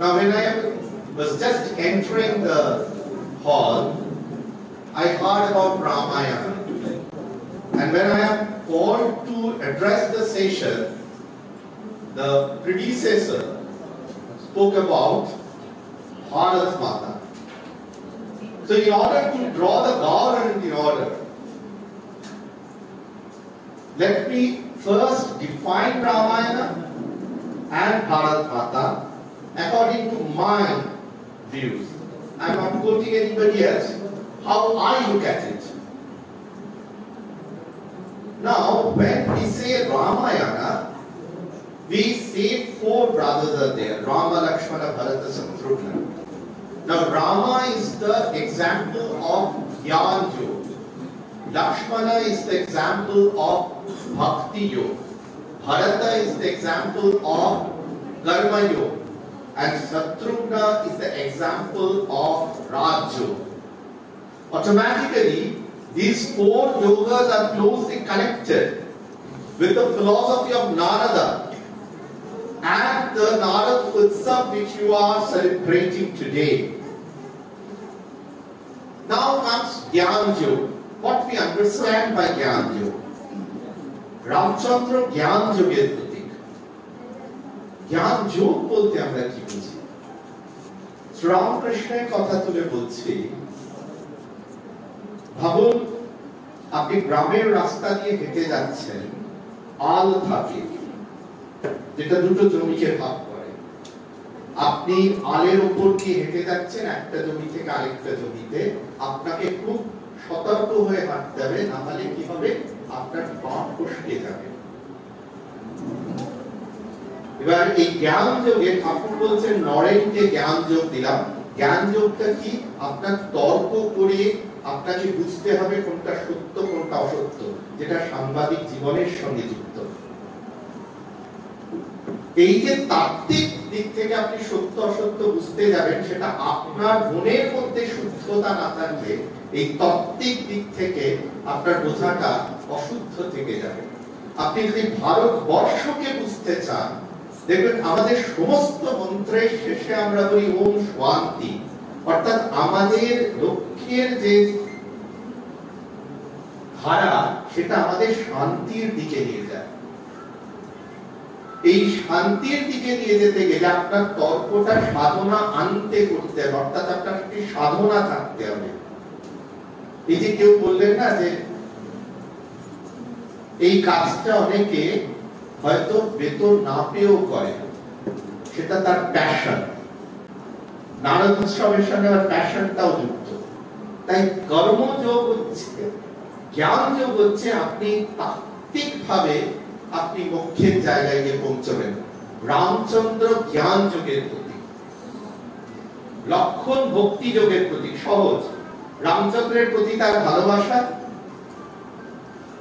Now when I was just entering the hall, I heard about Ramayana. And when I am called to address the session, the predecessor spoke about Bharat Mata. So in order to draw the government in order, let me first define Ramayana and Bharat Mata according to my views. I am not quoting anybody else, how I look at it. Now, when we say Ramayana, we say four brothers are there: Rama, Lakshmana, Bharata, Shatrugna. Now, Rama is the example of Jnana Yoga. Lakshmana is the example of Bhakti Yoga. Bharata is the example of Karma Yoga. And Shatrugna is the example of Raj Yoga. Automatically, these four yogas are closely connected with the philosophy of Narada and the Narad Utsav which you are celebrating today. Now comes Jnana Yoga. What we understand by Jnana Yoga? Ramchandra Jnana Yoga প্রতীক। জ্ঞান যোগ বলতে আমরা কি বুঝি? শ্রীরামকৃষ্ণের কথা তুলে বলছি। ভাবুন, আপনি গ্রামের রাস্তা দিয়ে হেঁটে যাচ্ছেন, আল থাকে যেটা দুটো জমিকে ভাগ করে। আপনি আলের উপর দিয়ে হেঁটে যাচ্ছেন একটা জমি থেকে আরেকটা জমিতে। আপনাকে খুব সতর্ক হয়ে হাঁটতে হবে, না হলে কি হবে? আপনার পা ফসকে যাবে। এবার এই জ্ঞান যোগে ঠাকুর বলছেন নরেনকে জ্ঞান যোগ দিলাম। জ্ঞান যোগটা কি? আপনার তর্ক করে আপনাকে বুঝতে হবে কোনটা সত্য কোনটা অসত্য, যেটা সাংবাদিক জীবনের সঙ্গে যুক্ত। এই যে তাত্ত্বিক দিক থেকে আপনি সত্য অসত্য বুঝতে যাবেন, সেটা আপনার মনের মধ্যে শুদ্ধতা না থাকলে এই তাত্ত্বিক দিক থেকে আপনার বোঝাটা অশুদ্ধ থেকে যাবে। আপনি যদি ভারতবর্ষকে বুঝতে চান, দেখবেন আমাদের সমস্ত মন্ত্রের শেষে আমরা বলি ওম শান্তি, অর্থাৎ আমাদের লক্ষ্যের যে ধারা সেটা আমাদের শান্তির দিকে নিয়ে যায়। এই শান্তির দিকে নিয়ে যেতে গেলে আপনার তর্কটা সাধনা আনতে করতে হবে, অর্থাৎ আপনার একটি সাধনা থাকতে হবে। এই যে কেউ বললেন না যে এই কাজটা অনেকে হয়তো বেতন না পেয়েও করে, সেটা তার প্যাশন। নারদ উৎসবের সঙ্গে আমার প্যাশনটাও যুক্ত। তাই কর্মযোগ হচ্ছে, জ্ঞান যোগ হচ্ছে আপনি তাত্ত্বিক ভাবে আপনি মোক্ষের জায়গায় গিয়ে পৌঁছবেন। রামচন্দ্র জ্ঞান যোগের প্রতীক, লক্ষণ ভক্তি যোগের প্রতীক। সহজ, রামচন্দ্রের প্রতি তার ভালোবাসা,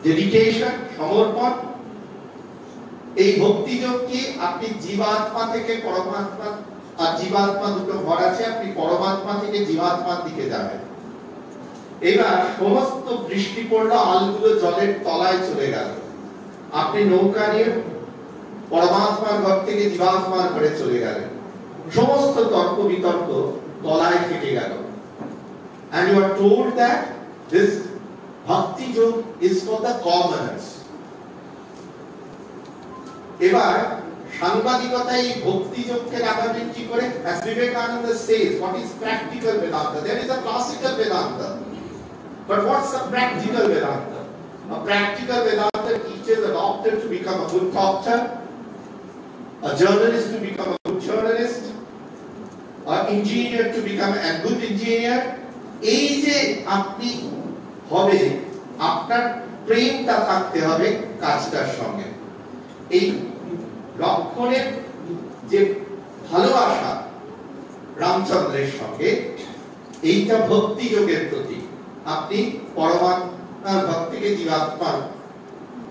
ডেডিকেশন, সমর্পণ। এই ভক্তি যোগ কি? আপনি জীবাত্মা থেকে পরমাত্মা, আর জীবাত্মা দুটো ঘর আছে, আপনি পরমাত্মা থেকে জীবাত্মার দিকে যাবেন। এবার সমস্ত বৃষ্টি পড়লো, আলগুলো জলের তলায় চলে গেল, আপনি নৌকা নিয়ে পরমাত্মার ঘর থেকে জীবাত্মার ঘরে চলে গেলেন। সমস্ত তর্ক বিতর্ক তলায় থেকে গেল। And you are told that this bhakti yoga is for the commoners. এবার সাংবাদিকতা এই ভক্তি যোগকে লাগাবেন কি করে? As Vivekananda says, what is practical Vedanta? There is a classical Vedanta, but what's a practical Vedanta? A practical Vedanta teaches a doctor to become a good doctor, a journalist to become a good journalist, an engineer to become a good engineer. এই যে আপনি হবে, আপনার প্রেমটা থাকতে হবে কাজটার সঙ্গে। এই লক্ষণের যে ভালোবাসা রামচন্দ্রের সঙ্গে, এইটা ভক্তি যোগের প্রতি। আপনি পরমাত্মার ঘর থেকে জীবাত্মার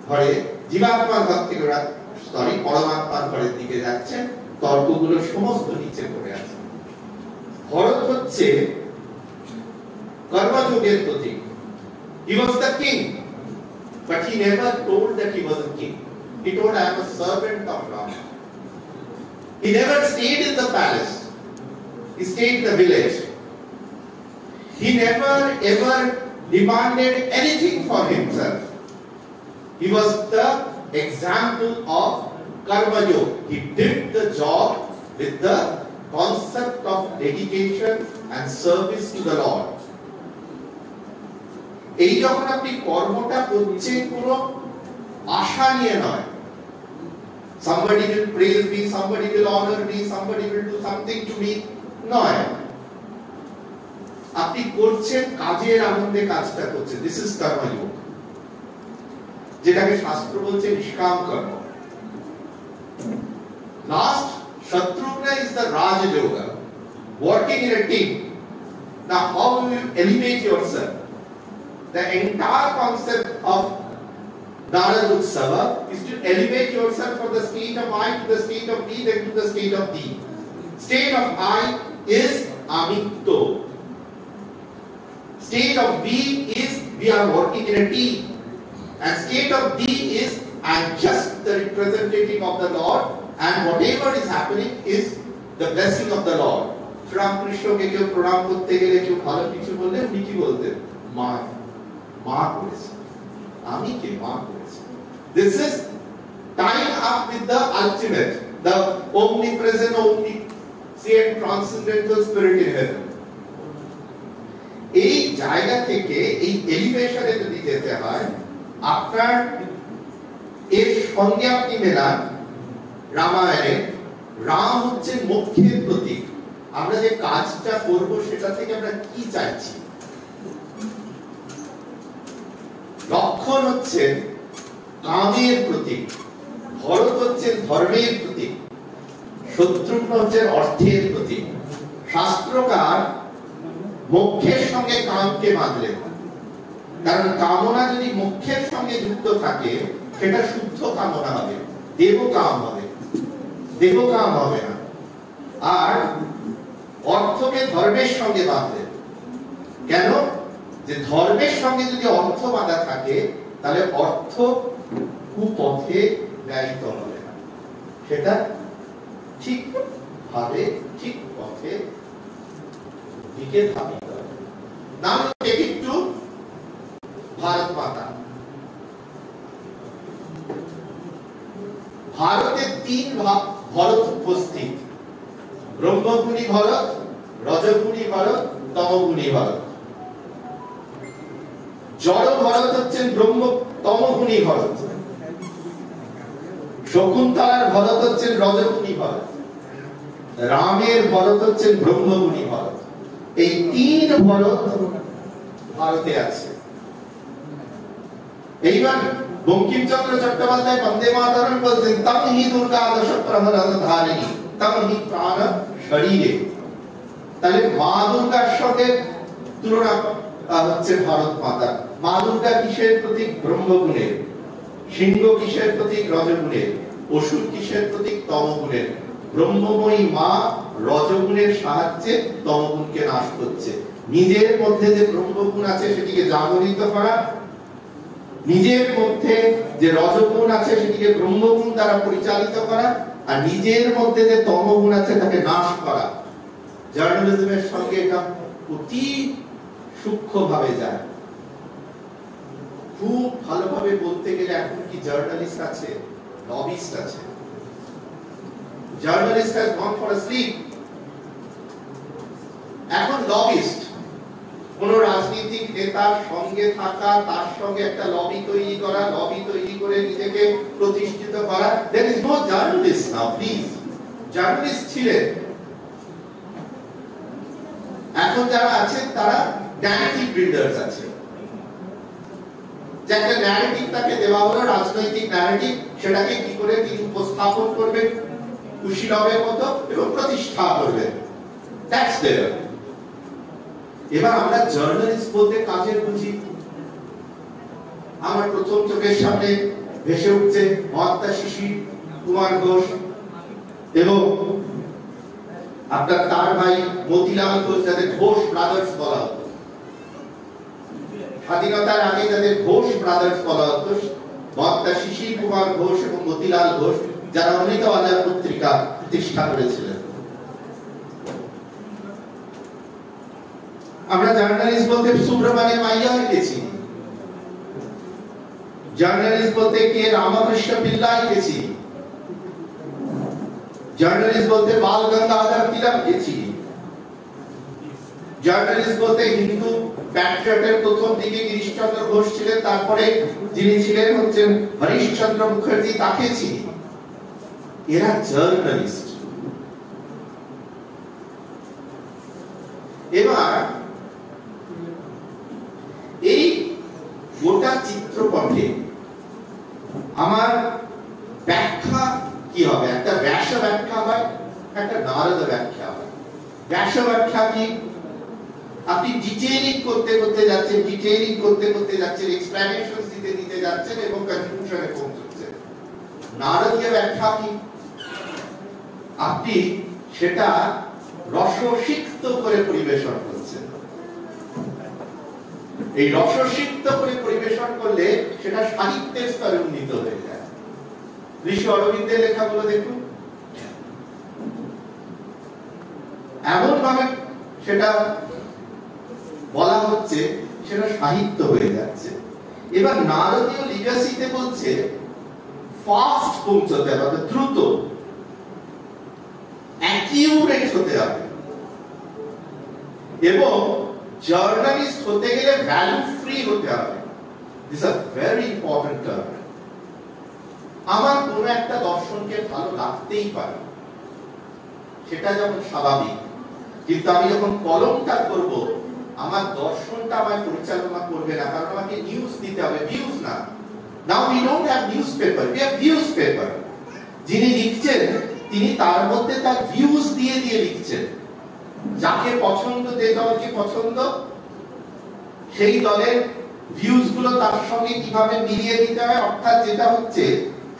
ঘরে, জীবাত্মার ঘর থেকে পরমাত্মার ঘরের দিকে যাচ্ছেন, তর্কগুলো সমস্ত নিচে পড়ে আছে। ভরত হচ্ছে কর্মযোগের প্রতীক। He was the king, but he never told that he was a king. He told, I am a servant of Rama. He never stayed in the palace. He stayed in the village. He never ever demanded anything for himself. He was the example of karma yoga. He did the job with the concept of dedication and service to the Lord. এই যখন আপনি কর্মটা করছেন কোনো আশা নিয়ে নয়, somebody will praise me, somebody will honor me, somebody will do something to me, নয়, আপনি করছেন কাজের আনন্দে কাজটা করছেন। দিস ইজ কর্মযোগ, যেটাকে শাস্ত্র বলছে নিষ্কাম কর্ম। Last, Shatrugna is the Raja Yoga, working in a team. Now how will you elevate yourself? The entire concept of Narad Utsava is to elevate yourself from the state of I to the state of D, then to the state of D. State of I is Amitto. State of B is we are working in a team. And state of D is I am just the representative of the Lord, and whatever is happening is the blessing of the Lord. Ram Krishna ke keu pranam korte gele keu bhalo kichu bolle unni ki bolten, ma করেছে, আমি কে, মা করেছে। This is tying up with the ultimate, the omnipresent, omniscient, transcendental spirit in heaven. এই জায়গা থেকে এই এলিভেশনে যদি যেতে হয়, আপনার এর সঙ্গে আপনি মেলান রামায়ণে, রাম হচ্ছে মোক্ষের প্রতীক। আমরা যে কাজটা করব সেটা থেকে আমরা কি চাইছি? লক্ষণ হচ্ছে কামের প্রতীক, ভরত হচ্ছে ধর্মের প্রতীক, শত্রুঘ্ন হচ্ছে অর্থের প্রতীক। শাস্ত্রকার মোক্ষের সঙ্গে কামকে বাঁধলেন, কারণ কামনা যদি মোক্ষের সঙ্গে যুক্ত থাকে সেটা শুদ্ধ কামনা হবে, দেবকাম হবে, দেবকাম হবে না। আর অর্থকে ধর্মের সঙ্গে বাঁধলেন, কেন? যে ধর্মের সঙ্গে যদি অর্থ বাঁধা থাকে তাহলে অর্থ কুপথে ব্যয়িত হবে না, সেটা ঠিক ভাবে ঠিক পথে দিকে ধাবিত হবে। নাও টেক ইট টু ভারত মাতা। ভারতে তিন ভরত উপস্থিত, ব্রহ্মগুণী ভরত, রজগুণী ভরত, তমগুণী ভরত। জড় ভরত হচ্ছেন তমগুণী ভরত, শকুন্তলার ভরত হচ্ছেন রজগুণী ভরত, রামের ভরত হচ্ছেন ব্রহ্মগুণী ভরত। এই তিন ভরত ভারতে আছে। এইবার বঙ্কিমচন্দ্র চট্টোপাধ্যায় বন্দে মাতরম বলছেন, তম হি দুর্গা দশ প্রহরত ধারিণী তম হি প্রাণ শরীরে। তাহলে মা দুর্গার সঙ্গে তুলনা হচ্ছে ভারত মাতা। মা দুর্গা কিসের প্রতীক? ব্রহ্মগুণের। সিংহ কিসের প্রতীক? রজগুণের। অসুর কিসের প্রতীক? তমগুণের। ব্রহ্মময়ী মা রজগুণের সাহায্যে তমগুণকে নাশ করছে। নিজের মধ্যে যে ব্রহ্মগুণ আছে সেটিকে জাগরিত করা, নিজের মধ্যে যে রজগুণ আছে সেটিকে ব্রহ্মগুণ দ্বারা পরিচালিত করা, আর নিজের মধ্যে যে তমগুণ আছে তাকে নাশ করা। জার্নালিজমের সঙ্গে এটা অতি সূক্ষ্মভাবে যায়। খুব ভালোভাবে বলতে গেলে এখন কি জার্নালিস্ট আছে? লবিস্ট আছে। Journalist has gone for a sleep. এখন লবিস্ট, কোন রাজনৈতিক নেতার সঙ্গে থাকা, তার সঙ্গে একটা লবি তৈরি করা, লবি তৈরি করে নিজেকে প্রতিষ্ঠিত করা। There is no journalist now, please. Journalist ছিলেন, এখন যারা আছেন তারা ন্যারেটিভ বিল্ডার্স আছে। যে একটা ন্যারেটিভ তাকে দেওয়া হলো, রাজনৈতিক ন্যারেটিভ, সেটাকে কি করে তিনি উপস্থাপন করবেন কুশীলবের মতো এবং প্রতিষ্ঠা করবেন। দ্যাটস দেয়ার। এবার আমরা জার্নালিস্ট বলতে কাজের বুঝি। আমার প্রথম চোখের সামনে ভেসে উঠছে মহাত্মা শিশির কুমার ঘোষ এবং আপনার তার ভাই মতিলাল ঘোষ, যাদের ঘোষ ব্রাদার্স বলা হতো। স্বাধীনতার আগে যাদের ঘোষ ব্রাদার্স বলা হতো, মহাত্মা শিশির কুমার ঘোষ এবং মতিলাল ঘোষ, যারা অমৃত বাজার পত্রিকা প্রতিষ্ঠা করেছিলেন। আমরা জার্নালিস্ট বলতে সুব্রমণ্যম আইয়ারকে চিনি, জার্নালিস্ট বলতে কে রামকৃষ্ণ পিল্লাইকে চিনি, জার্নালিস্ট বলতে বাল গঙ্গাধর তিলককে চিনি, জার্নালিস্ট বলতে হিন্দু প্যাট্রিয়টের প্রথম দিকে গিরিশচন্দ্র ঘোষ ছিলেন, তারপরে যিনি ছিলেন হচ্ছেন হরিশচন্দ্র মুখার্জি, তাকে চিনি। এরা জার্নালিস্ট। এবার এই গোটা চিত্রপটে আমার ব্যাখ্যা কি হবে? একটা ব্যাস ব্যাখ্যা হয়, একটা নারদ ব্যাখ্যা হয়। ব্যাস ব্যাখ্যা কি? আপনি ডিটেইলিং করতে করতে যাচ্ছেন, ডিটেইলিং করতে করতে যাচ্ছেন, এক্সপ্লেনেশনস দিতে দিতে যাচ্ছেন এবং কনক্লুশনে পৌঁছচ্ছেন। নারদীয় ব্যাখ্যা কি? আপনি সেটা রসসিক্ত করে পরিবেশন করছেন। এই রসসিক্ত করে পরিবেশন করলে সেটা সাহিত্যের স্তরে উন্নীত হয়ে যায়। ঋষি অরবিন্দের লেখাগুলো দেখুন, এমন ভাবে সেটা বলা হচ্ছে সেটা সাহিত্য হয়ে যাচ্ছে। এবার নারদীয় লিগাসিতে বলছে ফাস্ট পৌঁছতে হবে, দ্রুত, অ্যাকিউরেট হতে হবে, এবং জার্নালিস্ট হতে গেলে ভ্যালু ফ্রি হতে হবে। This are very important term. আমার কোন একটা দর্শনকে ভালো লাগতেই পারে, সেটা যেমন স্বাভাবিক, কিন্তু আমি যখন কলমটা করব আমার দর্শনটা আমায় পরিচালনা করবে না, কারণ আমাকে নিউজ দিতে হবে, ভিউজ না। Now we don't have newspaper, we have views paper. যিনি লিখছেন তিনি তার মধ্যে তার ভিউজ দিয়ে দিয়ে লিখছেন। যাকে পছন্দ, যে দলকে পছন্দ, সেই দলের ভিউজ গুলো তার সঙ্গে কিভাবে মিলিয়ে দিতে হয়। অর্থাৎ যেটা হচ্ছে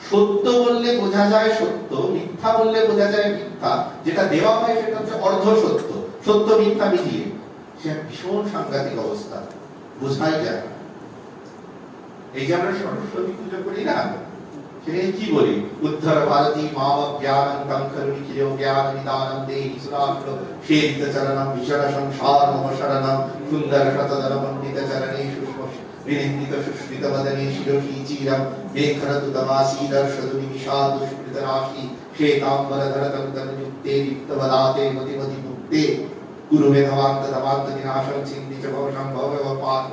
সত্য বললে বোঝা যায় সত্য, মিথ্যা বললে বোঝা যায় মিথ্যা, যেটা দেওয়া হয় সেটা হচ্ছে অর্ধ সত্য, সত্য মিথ্যা মিলিয়ে। সে ভীষণ সাংঘাতিক অবস্থা, বোঝাই যায়। এই যে আমরা সরস্বতী পুজো করি না, সেখানে কি বলি? উদ্ধর ভারতী মাব জ্ঞানং তং করুণি কিলো জ্ঞান নিদানং দেহি সুরাষ্ট্র শেরিত চরণম বিশর সংসার মম শরণম সুন্দর শতদল মণ্ডিত চরণে সুষ্ম বিনিন্দিত সুষ্মিত বদনে শিরোষি চিরম বেখরতু তমাসীদর সদুনি বিষাদ দুষ্কৃত রাশি শ্বেতাম্বর ধরতং তনুযুক্তে দীপ্তবদাতে মতিমতি মুক্তে গুরু মেধাবান্ত দবান্ত বিনাশং চিন্তি চ ভবসং ভবব পার্থ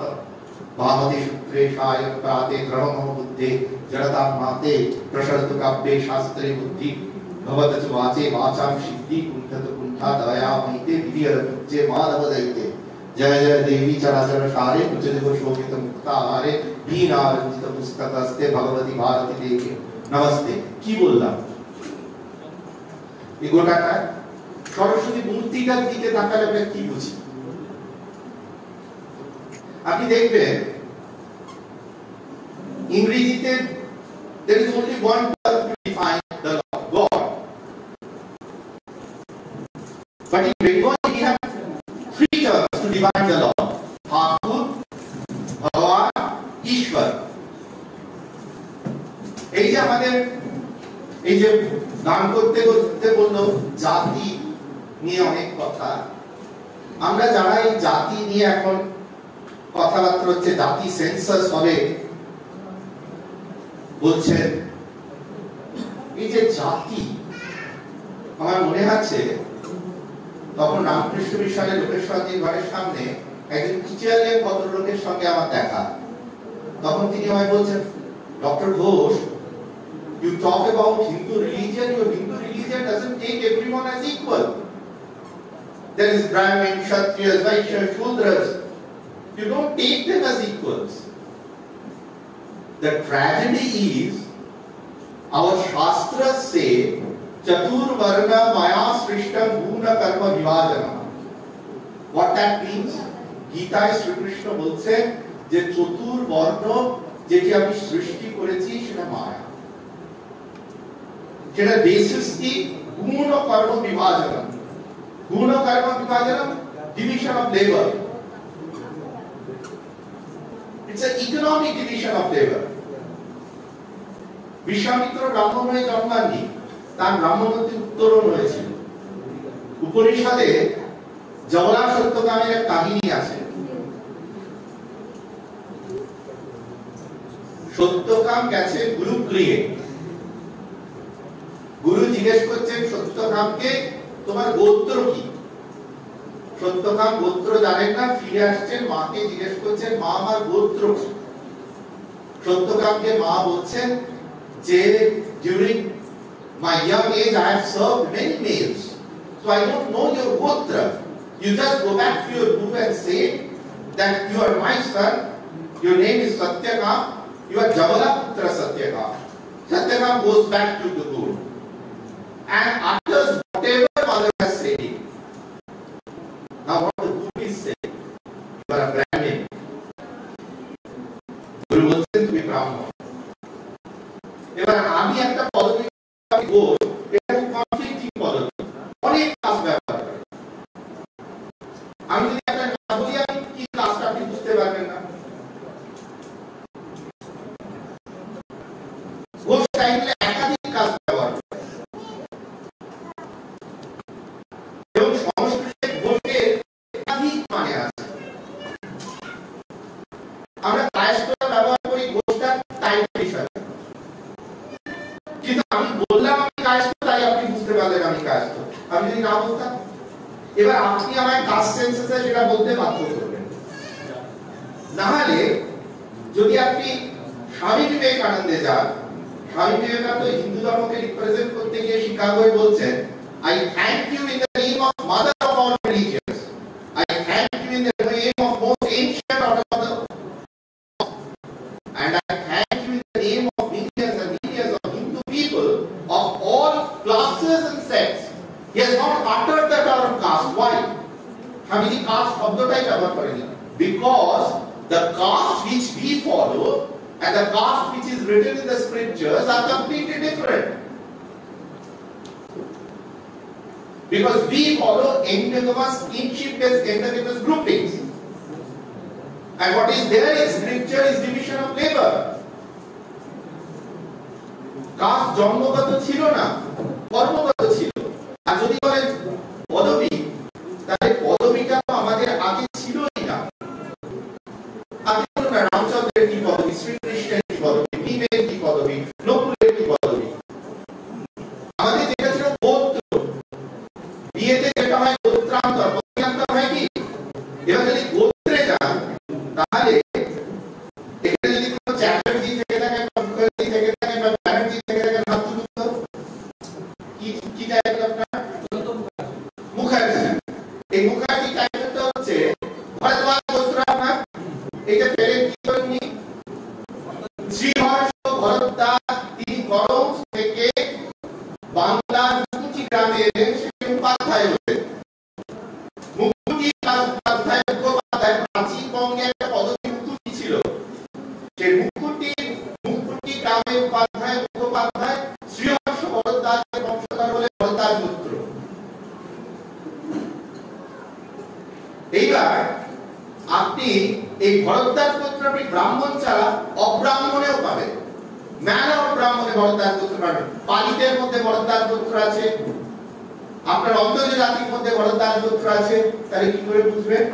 भावते सूत्रे शायक प्राते धर्मः बुद्धे जड़तां माते प्रसरतु काव्ये शास्त्रे बुद्धि भवत च वाचे वाचां सिद्धि कुंठत कुंठा दया मयिते विधिरतुच्चे माधवदैते जय जय देवी चराचर सारे कुचदेव शोभित मुक्ताहारे दीनारंजित पुस्तकस्ते भगवती भारती देवी नमस्ते। की बोललाम? এই গোটাটা সরস্বতী মূর্তিটার দিকে তাকালে আমরা কি বুঝি? আপনি দেখবেন ইংরেজিতে there is only one term to define the law, God. But in Bengali we have three terms to define the law: Thakur, Bhagavan, Ishwar. এই যে আমাদের এই যে গান করতে করতে বললো জাতি নিয়ে অনেক কথা, আমরা যারা এই জাতি নিয়ে এখন কথাবার্তা হচ্ছে, জাতি সেন্সাস হবে বলছেন, এই যে জাতি, আমার মনে আছে তখন রামকৃষ্ণ মিশনের লোকেশ্বরজির ঘরের সামনে একজন ইটালিয়ান ভদ্রলোকের সঙ্গে আমার দেখা। তখন তিনি আমায় বলছেন, doctor Ghosh, you talk about Hindu religion, your Hindu religion doesn't take everyone as equal. There is Brahmin, Kshatriyas, Vaishyas, Shudras. You don't take them as equals. The tragedy is our Shastras say Chatur Varna Maya Srishtam Guna Karma Vivajana. What that means? Gita Sri Krishna বলছেন যে চতুর বর্ণ যেটি আমি সৃষ্টি করেছি সেটা মায়া, সেটা বেসিস কি? গুণ কর্ম বিভাজনা। গুণ কর্ম বিভাজনা, division of labor. It's an economic division of labor. Vishwamitra ব্রাহ্মণ হয়ে জন্মাননি, তার ব্রাহ্মণত্ব উত্তরণ হয়েছিল। উপনিষদে জওলা সত্যকামের এক কাহিনী আছে। সত্যকাম গেছে গুরুগৃহে। গুরু জিজ্ঞেস করছেন সত্যকামকে, তোমার গোত্র কি? সত্যকাম গোত্র জানেন না, ফিরে আসছেন, মাকে জিজ্ঞেস করছেন, মা আমার গোত্র কি? সত্যকামকে মা বলছেন যে during my young age I have served many males, so I don't know your gotra. You just go back to your guru and say that you are my son, your name is Satyakam, you are Javala Putra Satyakam. Satyakam goes back to the guru and utters whatever mother has said. Now what the guru is saying, you are a Brahmin. Guru বলছেন তুমি ব্রাহ্মণ। এবার আমি একটা পদবী গোল, এটা খুব conflicting পদবী, অনেক কাজ ব্যবহার করে। আমি যদি একটা নাম বলি, আমি কি কাজটা আপনি বুঝতে পারবেন না। গোল টাইমে একাধিক কাজ ব্যবহার করে এবং সংস্কৃতে গোলের একাধিক মানে আছে। আমরা কায়স্থ ব্যবহার করি গোলটা টাইপের হিসাবে, কিন্তু আমি বললাম আমি কায়স্থ, তাই আপনি বুঝতে পারলেন আমি কায়স্থ। আমি যদি না বলতাম, এবার আপনি আমায় কাস্ট সেন্সাসে সেটা বলতে বাধ্য করবেন। না হলে যদি আপনি স্বামী বিবেকানন্দে যান, স্বামী বিবেকানন্দ হিন্দু ধর্মকে রিপ্রেজেন্ট করতে গিয়ে শিকাগোয় বলছেন, I thank you in the name of mother of all religions. I thank you in the name of most ancient order of the, and I thank you in the name of millions and millions of Hindu people of all classes and sects. He has not uttered the term caste. Why? Hamidi caste শব্দটাই ব্যবহার করেনি, because the caste which we follow and the caste which is written in the scriptures are completely different. Because we follow endogamous kinship-based endogamous groupings, and what is there in scripture is division of labor. Caste জন্মগত ছিল না, কর্মগত ছিল। আর যদি বলেন পদবী, তাহলে পদবীটা তো আমাদের আগে ছিলই না। আগে বলুন না, রামচন্দ্রের কি পদবী, শ্রীকৃষ্ণের কি পদবী, ভীমের কি পদবী, নকুলের কি পদবী। আমাদের যেটা ছিল গোত্র, বিয়েতে যেটা হয় গোত্রান্তর, গোত্রান্তর হয় কি? এবার যদি গোত্রে যান, তাহলে এখানে যদি কোনো চ্যাটার্জি থেকে থাকে, মুখার্জি থেকে থাকে, বা ব্যানার্জি থেকে থাকে, হাত তুলুন তো। কি টাইপের আপনার? মুখার্জি। এই মুখার্জি টাইপেরটা হচ্ছে ভরদ্বাজ গোত্র আপনার। এটা পেরে কি করেননি? শ্রীহর্ষ ভরদ্বাজ, তিনি করম থেকে বাংলার মুকুচি গ্রামে এলেন, সেখানে উপাধ্যায় হলেন। মুকুচি উপাধ্যায়, মুখোপাধ্যায়, প্রাচীন বঙ্গে একটা পদবী মুকুচি ছিল। সেই মুকুটি গ্রামের উপাধ্যায়, মুখোপাধ্যায়, শ্রীহর্ষ ভরদ্বাজের বংশধর হলে ভরদ্বাজ গোত্র। এইবার আপনি এই ভরদ্বাজ গোত্র আপনি ব্রাহ্মণ ছাড়া অব্রাহ্মণেও পাবেন। ম্যান অফ ব্রাহ্মণে ভরদ্বাজ গোত্র পাবেন। পালিতের মধ্যে ভরদ্বাজ গোত্র আছে, আপনার অন্তর্য জাতির মধ্যে ভরদ্বাজ গোত্র আছে। তাহলে কি করে বুঝবেন?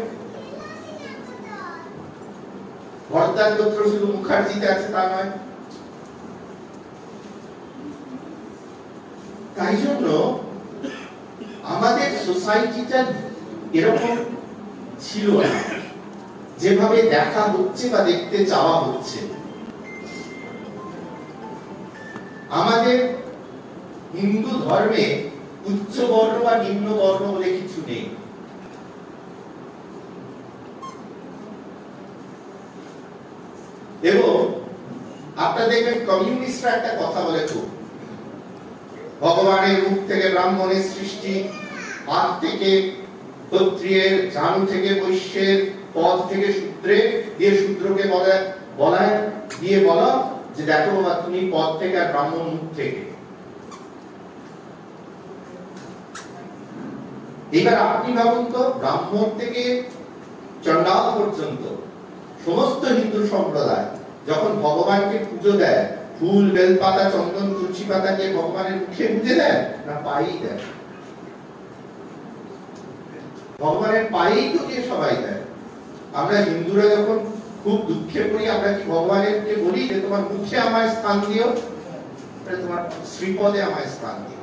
ভরদ্বাজ গোত্র শুধু মুখার্জিতে আছে তা নয়। তাই জন্য আমাদের সোসাইটিটা এরকম ছিল না যেভাবে দেখা হচ্ছে বা দেখতে চাওয়া হচ্ছে। আমাদের হিন্দু ধর্মে উচ্চ বর্ণ বা নিম্ন বর্ণ বলে কিছু নেই। এবং আপনারা দেখবেন কমিউনিস্টরা একটা কথা বলে, খুব ভগবানের মুখ থেকে ব্রাহ্মণের সৃষ্টি, হাত থেকে ক্ষত্রিয়ের, জানু থেকে বৈশ্যের, পদ থেকে শূদ্রে, দিয়ে শূদ্রকে বলায় দিয়ে বলা যে দেখো বাবা তুমি পদ থেকে আর ব্রাহ্মণ মুখ থেকে। এবার আপনি ভাবুন তো, ব্রাহ্মণ থেকে চণ্ডাল পর্যন্ত সমস্ত হিন্দু সম্প্রদায় যখন ভগবানকে পুজো দেয়, ফুল, বেলপাতা, চন্দন, তুলসী পাতা দিয়ে ভগবানের মুখে পুজো দেয় না পায়েই দেয়? ভগবানের পায়েই তো গিয়ে সবাই দেয়। আমরা হিন্দুরা যখন খুব দুঃখে পড়ি, আমরা কি ভগবানকে বলি যে তোমার মুখে আমায় স্থান দিও, তোমার শ্রীপদে আমায় স্থান দিও?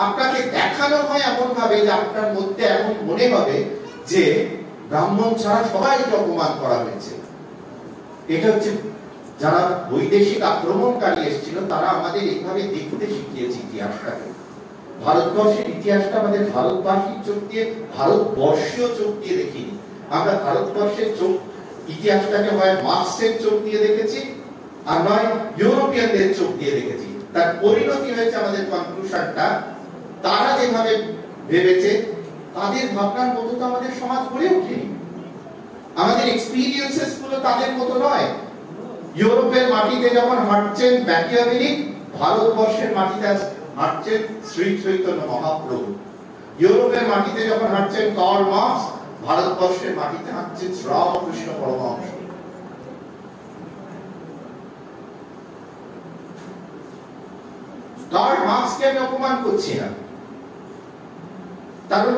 আপনাকে দেখানো হয় এমন ভাবে যে আপনার মধ্যে এমন মনে হবে যে ব্রাহ্মণ ছাড়া সবাইকে অপমান করা হয়েছে। এটা হচ্ছে যারা বৈদেশিক আক্রমণকারী এসেছিল তারা আমাদের এইভাবে দেখতে শিখিয়েছে ইতিহাসটাকে। ভারতবর্ষের ইতিহাসটা আমাদের ভারতবাসীর চোখ দিয়ে, ভারতবর্ষীয় চোখ দিয়ে দেখিনি। আমরা ভারতবর্ষের চোখ ইতিহাসটাকে হয় মার্ক্সের চোখ দিয়ে দেখেছি, আর নয় ইউরোপিয়ানদের চোখ দিয়ে দেখেছি। তার পরিণতি হয়েছে আমাদের কনক্লুশনটা তারা যেভাবে ভেবেছে তাদের ভাবনার মতো তো আমাদের সমাজ গড়ে ওঠেনি। আমাদের এক্সপেরিয়েন্সেস গুলো তাদের মতো নয়। ইউরোপের মাটিতে যখন হাঁটছেন ম্যাকিয়াভেলি, ভারতবর্ষের মাটিতে হাঁটছেন শ্রী চৈতন্য মহাপ্রভু। ইউরোপের মাটিতে যখন হাঁটছেন কার্ল মার্কস, ভারতবর্ষের মাটিতে হাঁটছেন রামকৃষ্ণ পরমহংস। কার্ল মার্কসকে আমি অপমান করছি না, কারণ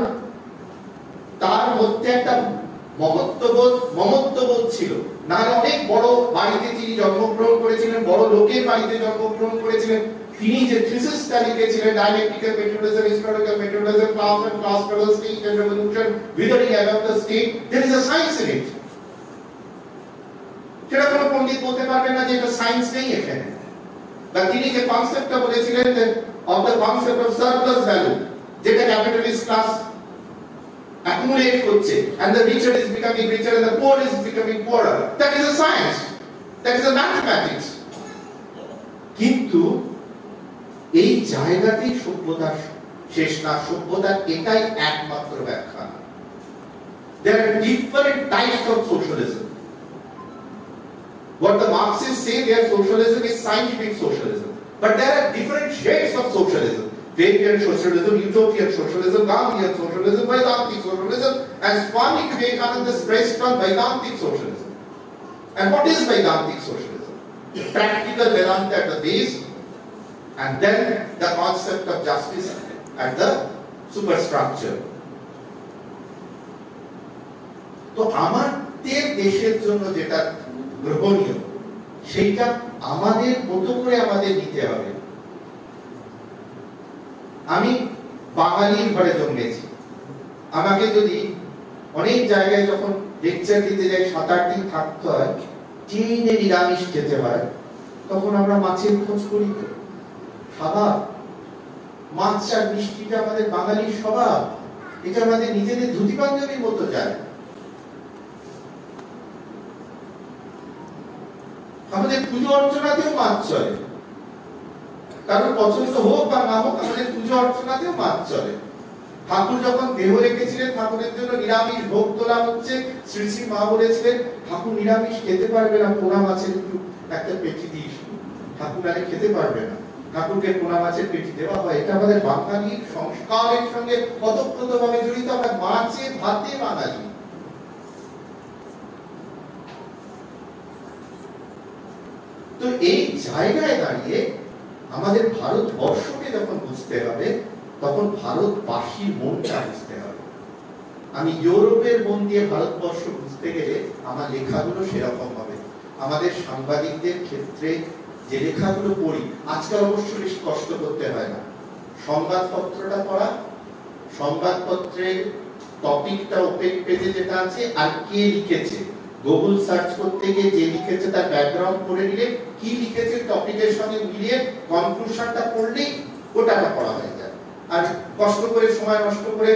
তার মধ্যে একটা মমত্ববোধ ছিল। না অনেক বড় বাড়িতে তিনি জন্মগ্রহণ করেছিলেন, বড় লোকের বাড়িতে জন্মগ্রহণ করেছিলেন। তিনি যে থিসিসটা লিখেছিলেন, dialectical materialism, historical materialism, class and class struggle, state and revolution, withering above the state, there is a science in it. সেটা কোনো পণ্ডিত বলতে পারবে না যে এটা সায়েন্স নেই এখানে। বা তিনি যে কনসেপ্টটা বলেছিলেন of the concept of surplus value, যেটা ক্যাপিটালিস্ট ক্লাস accumulate করছে, and the richer is becoming richer and the poor is becoming poorer, that is a science, that is a mathematics. কিন্তু এই জায়গাতেই সভ্যতার শেষ না, সভ্যতার এটাই একমাত্র ব্যাখ্যা। There are different types of socialism. What the Marxists say, their socialism is scientific socialism, but there are different shades of socialism. Fabian socialism, utopian socialism, Gandhian socialism, Vedantic socialism, and Swami Vivekananda stressed on Vedantic socialism. And what is Vedantic socialism? Practical Vedanta at the base, and then the concept of justice at the superstructure. তো আমাদের দেশের জন্য যেটা গ্রহণীয় সেইটা আমাদের মতো করে আমাদের নিতে হবে। আমি বাঙালির ঘরে জন্মেছি, আমাকে যদি অনেক জায়গায় যখন লেকচার দিতে যাই 7-8 দিন থাকতে হয়, চিনে নিরামিষ খেতে হয়, তখন আমরা মাছের খোঁজ করি। তো স্বভাব, মাছ আর মিষ্টিটা আমাদের বাঙালির স্বভাব, এটা আমাদের নিজেদের ধুতি পাঞ্জাবির মতো যায়। আমাদের পুজো অর্চনাতেও মাছ চলে, কারণ পছন্দ হোক বা না হোক আমাদের পুজো অর্চনাতেও মাছ চলে। ঠাকুর যখন দেহ রেখেছিলেন, ঠাকুরের জন্য নিরামিষ ভোগ তোলা হচ্ছে। শ্রী শ্রী মা বলেছিলেন ঠাকুর নিরামিষ খেতে পারবে না, পোনা মাছের একটা পেটি দিস, ঠাকুর আরে খেতে পারবে না, ঠাকুরকে পোনা মাছের পেটি দেওয়া হয়। এটা আমাদের বাঙালির সংস্কারের সঙ্গে ওতপ্রোতভাবে জড়িত। আমরা মাছে ভাতে বাঙালি। তো এই জায়গায় দাঁড়িয়ে আমাদের ভারতবর্ষকে যখন বুঝতে হবে, তখন ভারতবাসীর মনটা বুঝতে হবে। আমি ইউরোপের মন দিয়ে ভারতবর্ষ বুঝতে গেলে আমার লেখাগুলো সেরকম হবে। আমাদের সাংবাদিকদের ক্ষেত্রে যে লেখাগুলো পড়ি, আজকাল অবশ্য বেশি কষ্ট করতে হয় না। সংবাদপত্রটা পড়া, সংবাদপত্রের টপিকটা ওপেন পেজে যেটা আছে আর কে লিখেছে, গুগল সার্চ করতে গিয়ে যে লিখেছে তার ব্যাকগ্রাউন্ড পড়ে নিলে, কি লিখেছে টপিকের সঙ্গে মিলিয়ে কনক্লুশনটা পড়লেই গোটাটা পড়া হয়ে যায়। আর কষ্ট করে সময় নষ্ট করে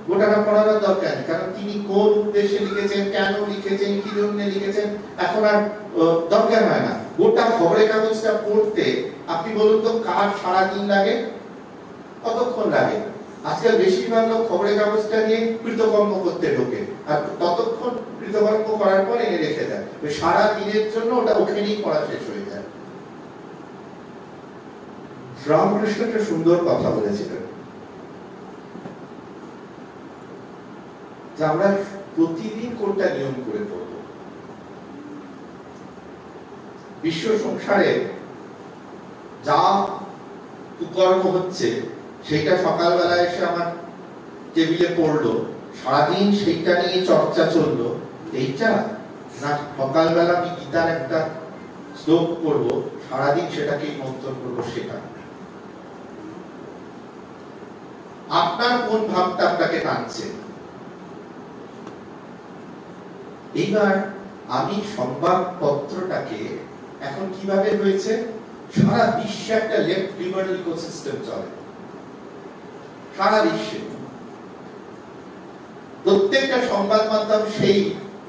গোটাটা পড়ার দরকার নেই, কারণ তিনি কোন উদ্দেশ্যে লিখেছেন, কেন লিখেছেন, কি জন্য লিখেছেন এখন আর দরকার হয় না। গোটা খবরের কাগজটা পড়তে আপনি বলুন তো কার সারাদিন লাগে, কতক্ষণ লাগে? আজকাল বেশিরভাগ লোক খবরের কাগজটা নিয়ে কৃতকর্ম করতে ঢোকে, আর ততক্ষণ কৃতকর্ম করার পর এনে রেখে দেয়। সারা দিনের জন্য ওটা ওখানেই পড়া শেষ হয়ে যায়। রামকৃষ্ণ একটা সুন্দর কথা বলেছিলেন যে আমরা প্রতিদিন কোনটা নিয়ম করে পড়ব। বিশ্ব সংসারে যা কুকর্ম হচ্ছে সেটা সকালবেলা এসে আমার টেবিলে পড়লো, সারাদিন সেইটা নিয়ে চর্চা চললো, এইটা না সকালবেলা আমি গীতার একটা শ্লোক পড়বো, সারাদিন সেটাকেই মন্থন করবো, সেটা আপনার কোন ভাবটা আপনাকে টানছে? এইবার আমি সংবাদপত্রটাকে এখন কিভাবে হয়েছে, সারা বিশ্বে একটা লেফট লিবারাল ইকোসিস্টেম চলে, সারা বিশ্বে প্রত্যেকটা সংবাদ মাধ্যম সেই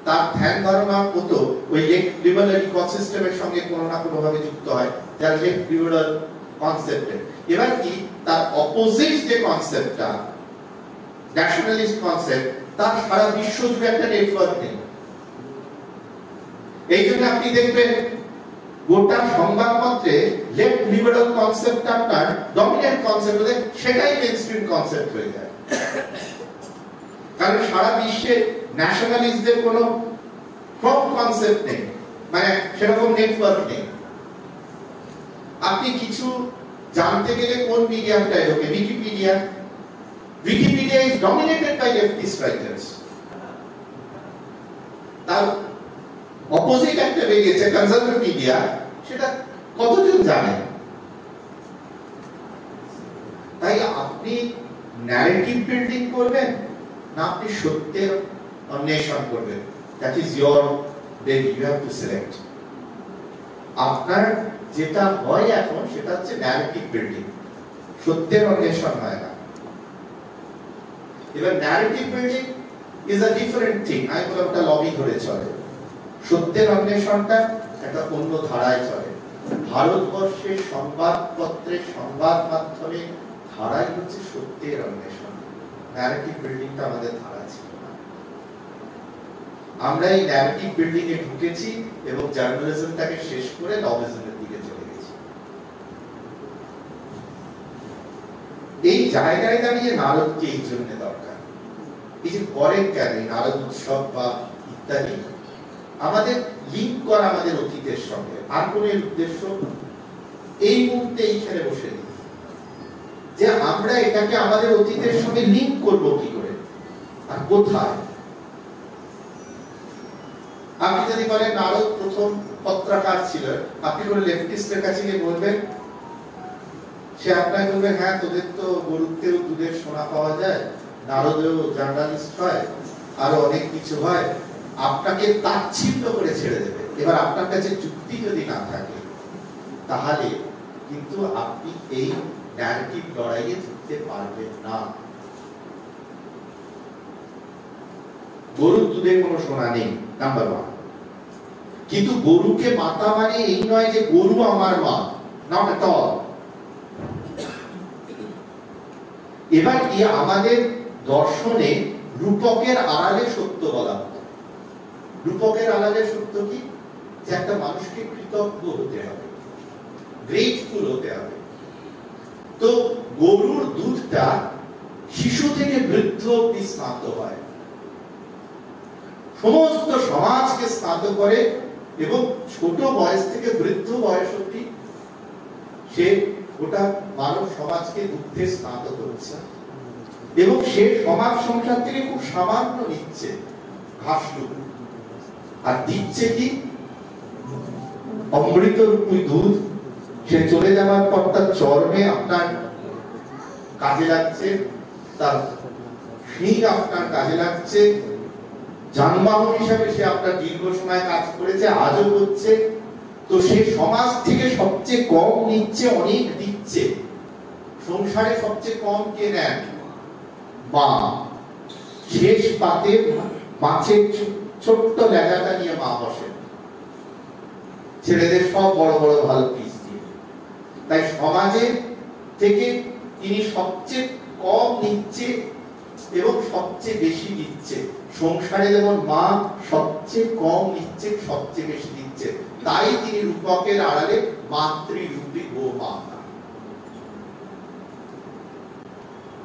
তার ধ্যান ধারণা মতো ওই লেফট লিবারাল ইকোসিস্টেমের সঙ্গে কোনো না কোনো ভাবে যুক্ত হয়, যার লেফট লিবারাল কনসেপ্টে। এবার কি তার অপোজিট যে কনসেপ্টটা, ন্যাশনালিস্ট কনসেপ্ট, তার সারা বিশ্ব জুড়ে একটা নেটওয়ার্ক নেই। এই জন্য আপনি দেখবেন গোটা সংবাদপত্রে লেফট লিবারাল কনসেপ্ট আপনার ডমিনেন্ট কনসেপ্ট হলে সেটাই মেইনস্ট্রিম কনসেপ্ট হয়ে যায়, কারণ সারা বিশ্বে ন্যাশনালিস্টদের কোনো ফ্রম কনসেপ্ট নেই, মানে সেরকম নেটওয়ার্ক নেই। আপনি কিছু জানতে গেলে কোন মিডিয়ামটায় ঢোকে? Wikipedia. Wikipedia is dominated by leftist writers. তার অপোজিট একটা বেরিয়েছে কনজারভেটিভ মিডিয়া, সেটা কতজন জানেন? তাই আপনি ন্যারেটিভ বিল্ডিং করবেন না আপনি সত্যের অন্বেষণ করবেন? That is your baby, you have to select. আপনার যেটা হয় এখন সেটা হচ্ছে ন্যারেটিভ বিল্ডিং, সত্যের অন্বেষণ হয় না। এবার narrative building is a different thing. আমি বললাম একটা লবি ধরে চলে, সত্যের অন্বেষণটা একটা অন্য ধারায় চলে। ভারতবর্ষের সংবাদপত্রের সংবাদ মাধ্যমে ধারাই হচ্ছে সত্যের অন্বেষণ, ন্যারেটিভ বিল্ডিংটা আমাদের ধারা ছিল না। আমরা এই ন্যারেটিভ বিল্ডিং এ ঢুকেছি এবং জার্নালিজমটাকে শেষ করে নভেলিজমের দিকে চলে গেছি। এই জায়গায় দাঁড়িয়ে নারদকে এই জন্য দরকার। এই যে করেন কেন নারদ উৎসব বা ইত্যাদি, আমাদের লিঙ্ক করা আমাদের অতীতের সঙ্গে। আর কোন উদ্দেশ্য এই মুহূর্তে এইখানে বসে নেই যে আমরা এটাকে আমাদের অতীতের সঙ্গে লিঙ্ক করব কি করে আর কোথায়। আপনি যদি বলেন নারদ প্রথম পত্রকার ছিল, আপনি কোন লেফটিস্টের কাছে গিয়ে বলবেন, সে আপনাকে বলবে হ্যাঁ তোদের তো গরুতেও দুধের সোনা পাওয়া যায়, নারদেও জার্নালিস্ট হয়, আরো অনেক কিছু হয়, আপনাকে তাচ্ছিল্য করে ছেড়ে দেবে। এবার আপনার কাছে যুক্তি যদি না থাকে তাহলে কিন্তু আপনি এই ন্যারেটিভ লড়াইয়ে জিততে পারবেন না। গরুর দুধে কোনো সোনা নেই, নাম্বার ওয়ান। কিন্তু গরুকে মাতা মানে এই নয় যে গরু আমার মা, নট এট অল। এবার কি আমাদের দর্শনে রূপকের আড়ালে সত্য বলা হয়। রূপকের আড়ালে সত্য কি? যে একটা মানুষকে কৃতজ্ঞ হতে হবে, গ্রেটফুল হতে হবে। তো গরুর দুধটা শিশু থেকে বৃদ্ধ অবধি স্নাত হয়, সমস্ত সমাজকে স্নাত করে এবং ছোট বয়স থেকে বৃদ্ধ বয়স অবধি সে গোটা মানব সমাজকে দুধে স্নাত করছে এবং সে সমাজ সংসার থেকে খুব সামান্য নিচ্ছে ঘাসটুকু, আর দিচ্ছে কি অমৃত রূপী দুধ। সে চলে যাওয়ার পর তার চর্মে আপনার কাজে লাগছে, তার শিং আপনার কাজে লাগছে, যানবাহন হিসাবে সে আপনার দীর্ঘ সময় কাজ করেছে, আজও করছে। তো সে সমাজ থেকে সবচেয়ে কম নিচ্ছে, অনেক দিচ্ছে। সংসারে সবচেয়ে কম কে নেন? মা। শেষ পাতে মাছের ছোট্ট লেজাটা নিয়ে মা বসেন, ছেলেদের সব বড় বড় ভালো পিস দিয়ে। তাই সমাজে থেকে তিনি সবচেয়ে কম নিচ্ছে এবং সবচেয়ে বেশি দিচ্ছে। সংসারে যেমন মা সবচেয়ে কম নিচ্ছে, সবচেয়ে বেশি দিচ্ছে, তাই তিনি রূপকের আড়ালে মাতৃরূপী গো মাতা।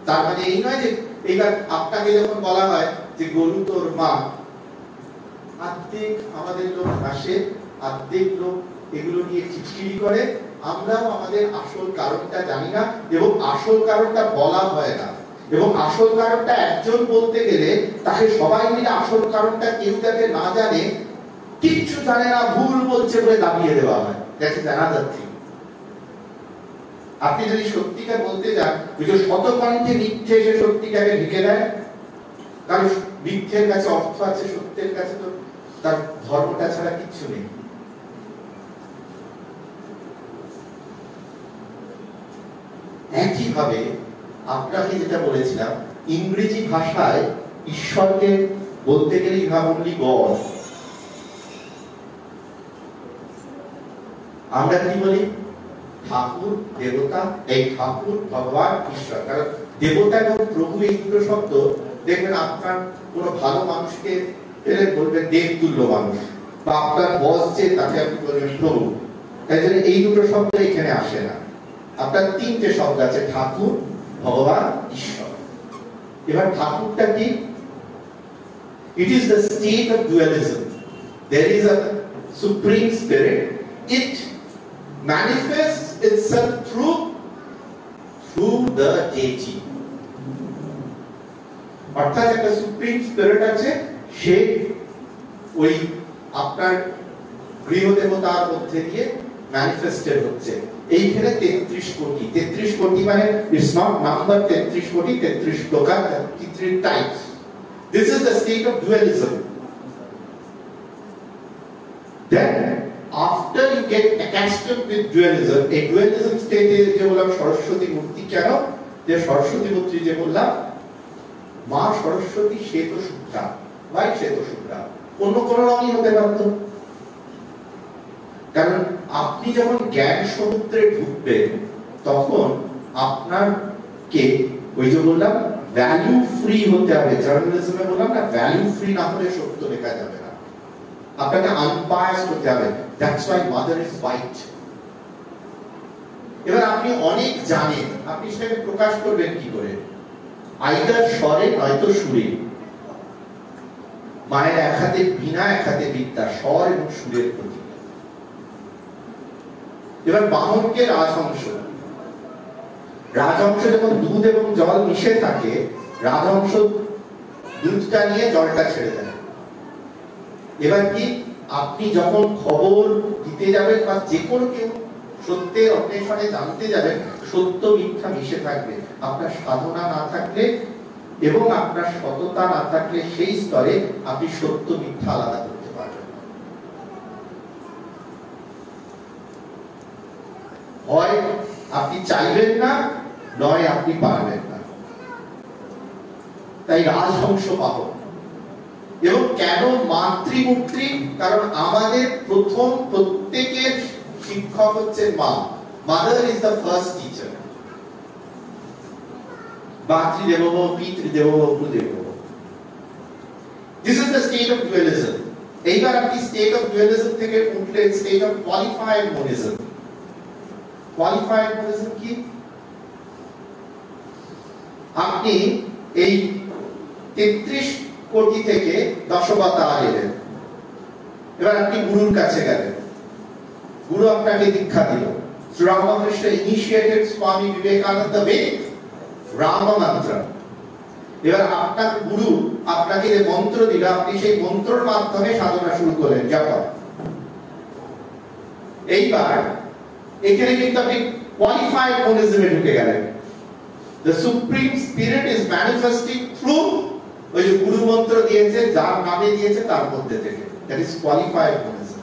তার মানে এই নয় যে এবার আপনাকে যখন বলা হয় যে গরু তোর মা, অর্ধেক আমাদের লোক হাসে, অর্ধেক লোক এগুলো নিয়ে খিচখিড়ি করে। আমরাও আমাদের আসল কারণটা জানি না এবং আসল কারণটা বলা হয় না। এবং আসল কারণটা একজন বলতে গেলে তাকে সবাই মিলে আসল কারণটা কেউ যাতে না জানে, কিচ্ছু জানে না, ভুল বলছে বলে দাবিয়ে দেওয়া হয়। That is another thing. আপনি যদি সত্যিকার বলতে যান, ওই যে শতকণ্ঠে মিথ্যে এসে সত্যিটাকে ঢেকে দেয়, কারণ মিথ্যের কাছে অর্থ আছে, সত্যের কাছে তো তার ধর্মটা ছাড়া কিচ্ছু নেই। একইভাবে আপনাকে যেটা বলেছিলাম, ইংরেজি ভাষায় ঈশ্বরকে বলতে গেলে ইউ হ্যাভ অনলি গড। আমরা কি বলি? ঠাকুর, দেবতা। এই ঠাকুর, ভগবান, ঈশ্বর। কারণ দেবতা এবং প্রভু এই দুটো শব্দ দেখবেন আপনার কোন ভালো মানুষকে পেলে বলবেন দেবতুল্য মানুষ, বা আপনার বস যে তাকে আপনি বলবেন প্রভু। তাই জন্য এই দুটো শব্দ এখানে আসে না। আপনার তিনটে শব্দ আছে, ঠাকুর, ভগবান, ঈশ্বর। এবার ঠাকুরটা কি? It is the state of dualism. There is a supreme spirit. It manifests itself through the deity. অর্থাৎ একটা সুপ্রিম স্পিরিট আছে, সে ওই আপনার গৃহদেবতার মধ্যে দিয়ে ম্যানিফেস্টেড হচ্ছে। এইখানে 33 কোটি। 33 কোটি মানে ইটস নট নাম্বার 33 কোটি, 33 প্রকার, 33 types. This is the state of dualism. Then after you get accustomed with dualism, a dualism state is যে বললাম সরস্বতী মূর্তি। কেন যে সরস্বতী মূর্তি যে বললাম, মা সরস্বতী শ্বেত শুভ্রা। ভাই শ্বেত শুভ্রা অন্য কোনো রঙই হতে পারত, কারণ আপনি যখন জ্ঞান সমুদ্রে ঢুকবেন তখন আপনাকে ওই যে বললাম ভ্যালু ফ্রি হতে হবে। জার্নালিজমে বললাম না, ভ্যালু ফ্রি না হলে সত্য লেখা যাবে না, আপনাকে আনবায়াসড হতে হবে। That's why mother is white. এবার আপনি অনেক জানেন, আপনি সেটাকে প্রকাশ করবেন কি করে? আইদার স্বরে নয়তো সুরে। মায়ের এক হাতে বীণা, এক হাতে বিদ্যা, স্বর এবং সুরের প্রতীক। এবার বাহনকে রাজহংস। রাজহংস যখন দুধ এবং জল মিশে থাকে, রাজহংস দুধটা নিয়ে জলটা ছেড়ে দেয়। এবার কি আপনি যখন খবর দিতে যাবেন বা যে কোনো কেউ সত্যের অন্বেষণে জানতে যাবেন, সত্য মিথ্যা মিশে থাকবে। আপনার সাধনা না থাকলে এবং আপনার সততা না থাকলে সেই স্তরে আপনি সত্য মিথ্যা আলাদা করতে পারবেন। হয় আপনি চাইবেন না, নয় আপনি পারবেন না। তাই রাজহংস পাবন। এবং কেন মাতৃমূর্তি? কারণ আমাদের প্রথম প্রত্যেকের শিক্ষক হচ্ছে মা। Mother is the first teacher. মাতৃদেবো পিতৃদেবো গুরুদেবো। This is the state of dualism. এইবার আপনি স্টেট অফ ডুয়ালিজম থেকে উঠলেন state of qualified monism. Qualified monism কি? আপনি এই 33 কোটি থেকে দশবতার এলেন। এবার আপনি গুরুর কাছে গেলেন, গুরু আপনাকে দীক্ষা দিল। শ্রীরামকৃষ্ণ ইনিশিয়েটেড স্বামী বিবেকানন্দ with রাম মন্ত্র। এবার আপনার গুরু আপনাকে যে মন্ত্র দিল, আপনি সেই মন্ত্রের মাধ্যমে সাধনা শুরু করলেন, জপ। এইবার এখানে কিন্তু আপনি কোয়ালিফাইড মনিজমে ঢুকে গেলেন। The supreme spirit is manifesting through ওই যে গুরু মন্ত্র দিয়েছে, যার নামে দিয়েছে তার মধ্যে থেকে। That is qualified monism.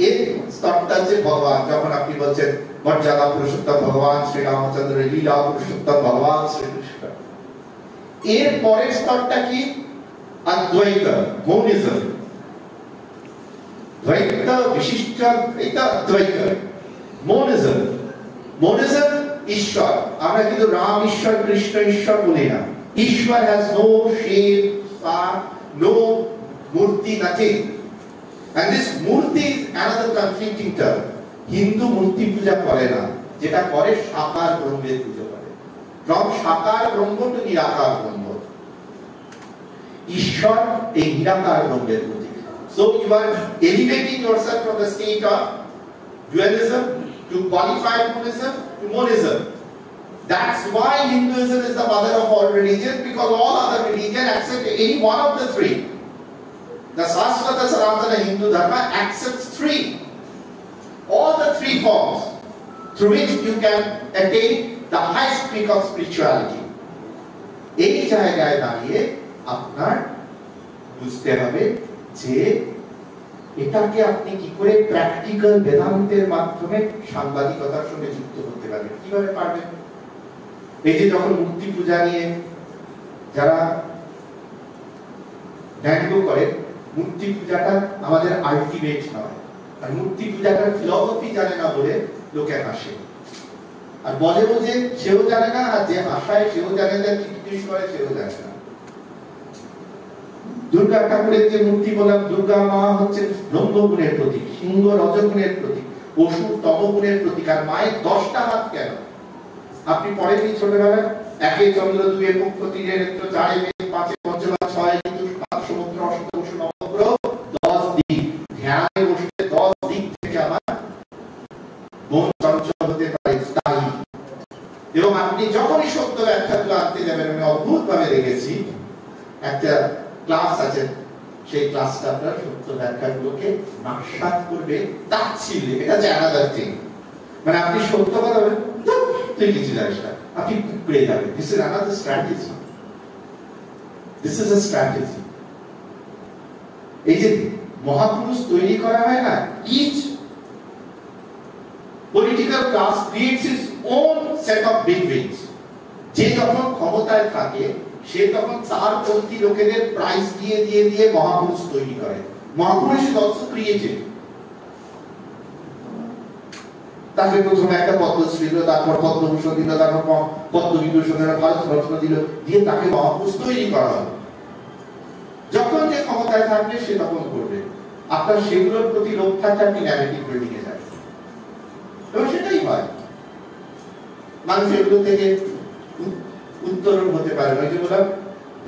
এর স্তরটা হচ্ছে ভগবান। যখন আপনি বলছেন মর্যাদা পুরুষোত্তম ভগবান শ্রী রামচন্দ্র, লীলা পুরুষোত্তম ভগবান শ্রীকৃষ্ণ। এর পরের স্তরটা কি? অদ্বৈত মোনিজম। দ্বৈত বিশিষ্ট এটা অদ্বৈত মোনিজম। মোনিজম ঈশ্বর। আমরা কিন্তু রাম ঈশ্বর, কৃষ্ণ ঈশ্বর বলি না। ঈশ্বর has no shape, form, no murti, nothing. And this murti is another conflicting term. Hindu মূর্তি পূজা করে না, যেটা করে সাকার ব্রহ্মের পূজা করে। From সাকার ব্রহ্ম to নিরাকার ব্রহ্ম। ঈশ্বর এই নিরাকার ব্রহ্মের প্রতীক। So you are elevating yourself from the state of dualism to qualified monism to monism. That's why Hinduism is the mother of all religions, because all other religions accept any one of the three. The Saraswata Sanatana Hindu Dharma accepts three. All the three forms through which you can attain the highest peak of spirituality. এই জায়গায় দাঁড়িয়ে আপনার বুঝতে হবে যে এটাকে আপনি কি করে প্র্যাকটিক্যাল বেদান্তের মাধ্যমে সাংবাদিকতার সঙ্গে যুক্ত করতে পারবেন। কিভাবে পারবেন? এই যে যখন মূর্তি পূজা নিয়ে যারা ব্যঙ্গ করে, মূর্তি পূজাটা আমাদের আলটিমেট নয়, আর মূর্তি পূজাটার ফিলসফি জানে না বলে লোকে হাসে, আর বলেও যে সেও জানে না, আর যে হাসায় সেও জানে না, টিটকিস করে সেও জানে না। দুর্গা ঠাকুরের যে মূর্তি বললাম, দুর্গা মা হচ্ছে ব্রহ্মগুণের প্রতীক, সিংহ রজগুণের প্রতীক, অসুর তমগুণের প্রতীক। আর মায়ের 10টা হাত কেন? আপনি পড়েননি ছোটবেলায়? একে চন্দ্র, দুয়ে পক্ষ, তিনে নেত্র, চারে মেঘ, পাঁচে পঞ্চমা, ছয়ে ঋতু, সাত সমুদ্র, অষ্টদশ নবগ্রহ, 10 দিক। ধ্যানে বসলে 10 দিক থেকে আমার মন চঞ্চল হতে পারে, স্থায়ী। এবং আপনি যখনই সত্য ব্যাখ্যাগুলো আনতে যাবেন, আমি অদ্ভুত ভাবে দেখেছি, একটা ক্লাস আছে, সেই ক্লাসটা আপনার সত্য ব্যাখ্যাগুলোকে নস্যাৎ করবে, তাচ্ছিল্যে। এটা হচ্ছে অ্যানাদার থিং। মানে আপনি সত্য কথা বলেন, তুই কিছু জানিস না, আপনি পেয়ে যাবেন। This is another strategy. This is a strategy. এই যে মহাপুরুষ তৈরি করা হয় না, each political class creates its own set of big wings. যে যখন ক্ষমতায় থাকে সে তখন তার পন্থী লোকেদের প্রাইজ দিয়ে দিয়ে দিয়ে মহাপুরুষ তৈরি করে। মহাপুরুষ ইজ অলসো ক্রিয়েটেড। তাকে প্রথমে একটা পদ্মশ্রী দিল, তারপর পদ্মভূষণ দিল, তারপর পদ্মবিভূষণ দিল, ভারত রত্ন দিল, দিয়ে তাকে মহাপুরুষ তৈরি করা হবে। যখন যে ক্ষমতায় থাকবে সে তখন করবে। আপনার সেগুলোর প্রতি লোভ থাকলে আপনি ন্যারেটিভ বিল্ডিং এ যাবেন, এবং সেটাই হয়। মানুষ এগুলো থেকে উত্তরণ হতে পারে। ওই যে বললাম,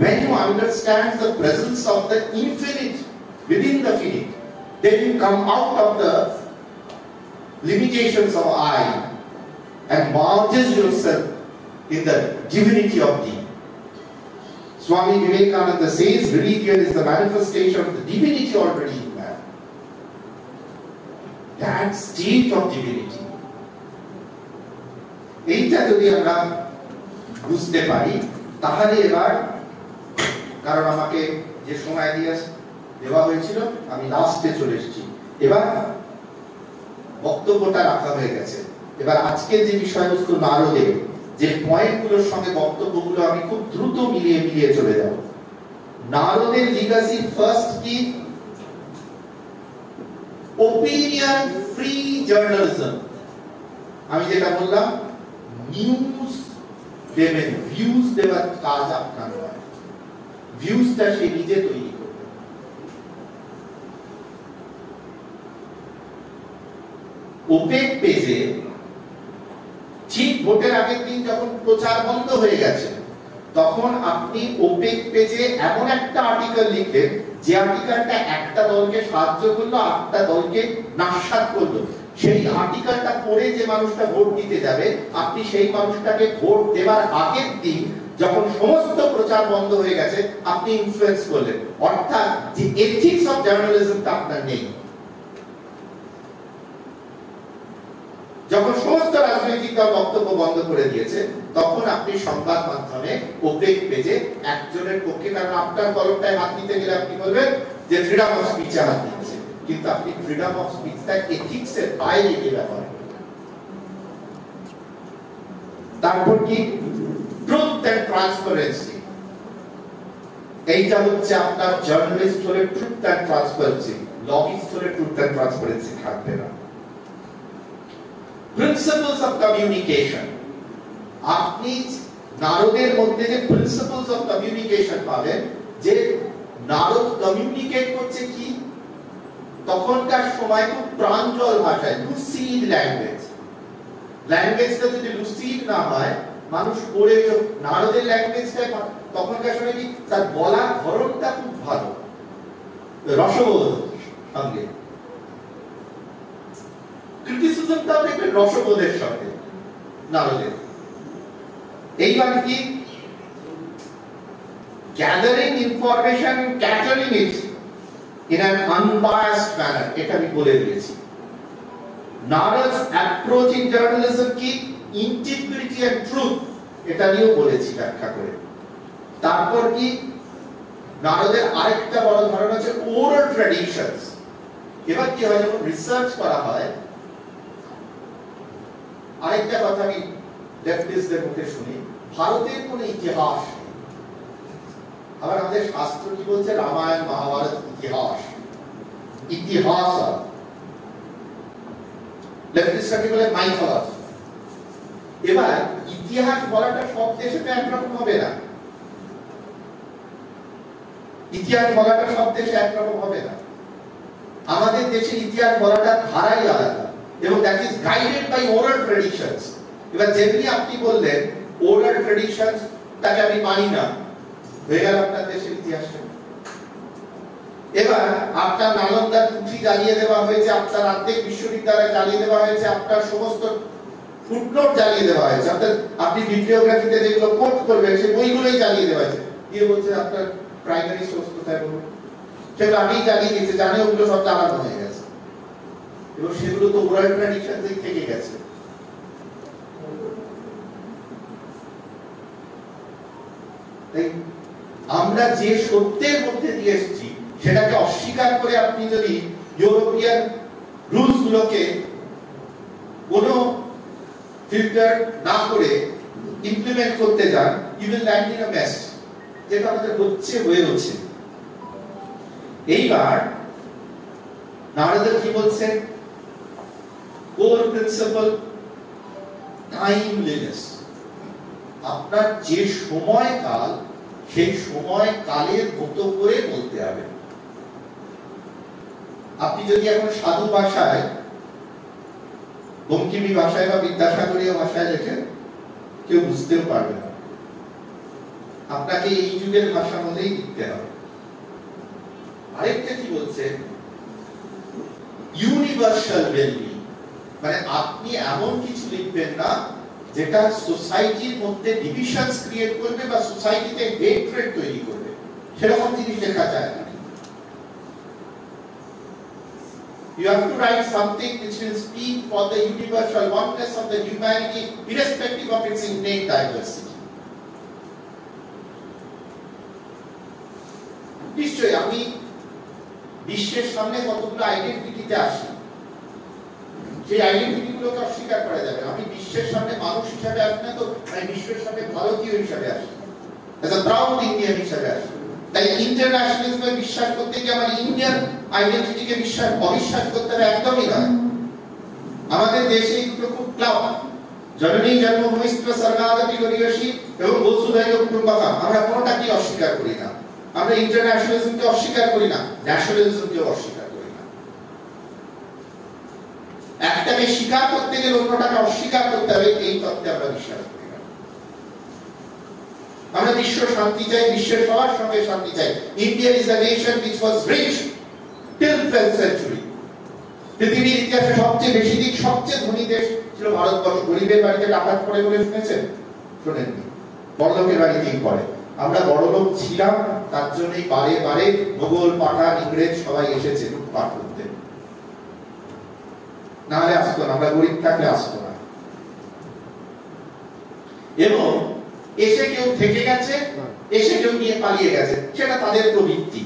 when you understand the presence of the infinite within the finite, then you come out of the limitations of I and merges yourself in the divinity of thee. Swami Vivekananda says religion is the manifestation of the divinity already in man. That state of divinity. এইটা যদি আমরা বুঝতে পারি, তাহলে এবার, কারণ আমাকে যে সময় দেওয়া হয়েছিল আমি লাস্টে চলে এসেছি, এবার বক্তব্যটা রাখা হয়ে গেছে। এবার আজকে যে বিষয়বস্তু নারদের যে পয়েন্টগুলোর সঙ্গে বক্তব্যগুলো আমি খুব দ্রুত মিলিয়ে মিলিয়ে চলে যাব। নারদের লিগাসি ফার্স্ট কি? Opinion free journalism. আমি যেটা বললাম, নিউজ দেবেন, ভিউজ দেওয়ার কাজ আপনার নয়, ভিউজটা সে নিজে তৈরি করবে। ওপেক পেজে ঠিক ভোটের আগের দিন যখন প্রচার বন্ধ হয়ে গেছে, তখন আপনি ওপেক পেজে এমন একটা আর্টিকেল লিখলেন যে আর্টিকেলটা একটা দলকে সাহায্য করলো, আটটা দলকে নাশাত করলো। সেই আর্টিকেলটা পড়ে যে মানুষটা ভোট দিতে যাবে, আপনি সেই মানুষটাকে ভোট দেওয়ার আগের দিন যখন সমস্ত প্রচার বন্ধ হয়ে গেছে আপনি ইনফ্লুয়েন্স করলেন। অর্থাৎ যে এথিক্স অফ জার্নালিজমটা আপনার নেই। যখন সমস্ত রাজনৈতিক দল বক্তব্য বন্ধ করে দিয়েছে, তখন আপনি সংবাদ মাধ্যমে ওপেক পেজে একজনের পক্ষে, কারণ আপনার কলমটায় হাত দিতে গেলে আপনি বলবেন যে ফ্রিডম অফ স্পিচে হাত দিচ্ছে, কিন্তু আপনি ফ্রিডম অফ স্পিচটা এথিক্স এর বাইরে গিয়ে ব্যবহার করেন। তারপর কি? Truth and transparency. এইটা হচ্ছে আপনার জার্নালিস্ট হলে ট্রুথ এন্ড ট্রান্সপারেন্সি, লবিস্ট হলে ট্রুথ এন্ড ট্রান্সপারেন্সি থাকবে না। Principles of communication. আপনি নারদের মধ্যে যে প্রিন্সিপলস অফ কমিউনিকেশন পাবেন, যে নারদ কমিউনিকেট করছে কি, তখনকার সময় খুব প্রাঞ্জল ভাষায়, লুসিড ল্যাঙ্গুয়েজ। ল্যাঙ্গুয়েজটা যদি লুসিড না হয়, মানুষ পড়ে, নারদের ল্যাঙ্গুয়েজটা তখনকার সময় কি, তার বলার ধরনটা খুব ভালো, রসবোধ সঙ্গে, ক্রিটিসিজমটাও দেখবেন রসবোধের সঙ্গে নারদের। এইবার কি gathering information, capturing it in an unbiased manner, এটা আমি বলে দিয়েছি। Nara's approach in journalism কি integrity and truth, এটা নিয়েও বলেছি ব্যাখ্যা করে। তারপর কি নারদের আরেকটা বড় ধারণা হচ্ছে oral traditions। এবার কি হয়, যখন রিসার্চ করা হয়, আরেকটা কথা আমি লেফটিস্টদের মুখে শুনি, ভারতের কোনো ইতিহাস, আবার আমাদের শাস্ত্র কি বলছে, রামায়ণ মহাভারত ইতিহাস, ইতিহাস লেফটিস্টরা কি বলে মাইথোলজি। এবার ইতিহাস বলাটা সব দেশে তো একরকম হবে না, ইতিহাস বলাটা সব দেশে একরকম হবে না। আমাদের দেশের ইতিহাস বলাটা ধারাই আলাদা, এবং that is guided by oral traditions. এবার যেমনি আপনি বললেন ওরাল ট্রেডিশনস তাকে আমি মানি না, হয়ে গেল আপনার দেশের ইতিহাসটা। এবার আপনার নালন্দার পুঁথি জ্বালিয়ে দেওয়া হয়েছে, আপনার আর্ধেক বিশ্ববিদ্যালয় জ্বালিয়ে দেওয়া হয়েছে, আপনার সমস্ত ফুটনোট জ্বালিয়ে দেওয়া হয়েছে, আপনি বিবলিওগ্রাফিতে যেগুলো কোট করবেন সেই বইগুলোই জ্বালিয়ে দেওয়া হয়েছে, দিয়ে বলছে আপনার প্রাইমারি সোর্স কোথায় বলুন, সেগুলো আমি জ্বালিয়ে দিয়েছি, জানি ওগুলো সব জ্বালানো হয়ে গেছে, এবং সেগুলো তো ওরাল ট্র্যাডিশন থেকে গেছে। আমরা যে সত্যের মধ্যে দিয়ে এসেছি সেটাকে অস্বীকার করে আপনি যদি ইউরোপিয়ান রুলস গুলোকে কোনো ফিল্টার না করে ইমপ্লিমেন্ট করতে যান, you will land in a mess, যেটা আমাদের হচ্ছে। এইবার নারদ কি বলছেন, কোর প্রিন্সিপাল টাইমলিনেস। আপনার যে সময়কাল, সেই সময় কালের মতো করে বলতে হবে। আপনি যদি এখন সাধু ভাষায়, বঙ্কিমী ভাষায় বা বিদ্যাসাগরীয় ভাষায় লেখেন, কেউ বুঝতেও পারবে না। আপনাকে এই যুগের ভাষা মধ্যেই লিখতে হবে। আরেকটা কি বলছে, ইউনিভার্সাল ওয়েলবিং, মানে আপনি এমন কিছু লিখবেন না যেটা সোসাইটির মধ্যে ডিভিশনস ক্রিয়েট করবে বা সোসাইটিতে হেট্রেড তৈরি করবে, সেরকম জিনিস লেখা যায় না। You have to write something which will speak for the universal oneness of the humanity, irrespective of its innate diversity. নিশ্চয়ই আমি বিশ্বের সামনে কতগুলো আইডেন্টিটিতে আসি, সেই আইডেন্টিটি গুলোকে অস্বীকার করা যাবে না। আমি বিশ্বের সামনে মানুষ হিসাবে আসি না, তো আমি বিশ্বের সামনে ভারতীয় হিসাবে আসি, as a proud Indian হিসাবে আসি। তাই ইন্টারন্যাশনালিজমে বিশ্বাস করতে গিয়ে আমার ইন্ডিয়ান আইডেন্টিটিকে অবিশ্বাস করতে হবে একদমই নয়। আমাদের দেশে দুটো খুব ক্লাব, জননী জন্মভূমিষ্ঠ স্বর্গাদপি গরীয়সী এবং বসুধৈব কুটুম্বকম, আমরা কোনোটাকেই অস্বীকার করি না। আমরা ইন্টারন্যাশনালিজমকে অস্বীকার করি না, ন্যাশনালিজমকে অস্বীকার করি না। একটাকে স্বীকার করতে গেলে অন্যটাকে অস্বীকার করতে হবে, এই তত্ত্বে আমরা বিশ্বাস করি না। আমরা বিশ্ব শান্তি চাই, বিশ্বের সবার সঙ্গে শান্তি চাই। India is a nation which was rich till 12th century। পৃথিবীর ইতিহাসে সবচেয়ে বেশি দিক, সবচেয়ে ধনী দেশ ছিল ভারতবর্ষ। গরিবের বাড়িতে ডাকাত পড়ে বলে শুনেছেন? শোনেননি। বড়লোকের বাড়িতেই পড়ে। আমরা বড়লোক ছিলাম, তার জন্যই বারে বারে মোগল, পাঠান, ইংরেজ সবাই এসেছে লুটপাট করতে, না হলে আসতো না। আমরা গরিব থাকলে আসতো না। এবং এসে কেউ থেকে গেছে, এসে কেউ নিয়ে পালিয়ে গেছে, সেটা তাদের প্রবৃত্তি।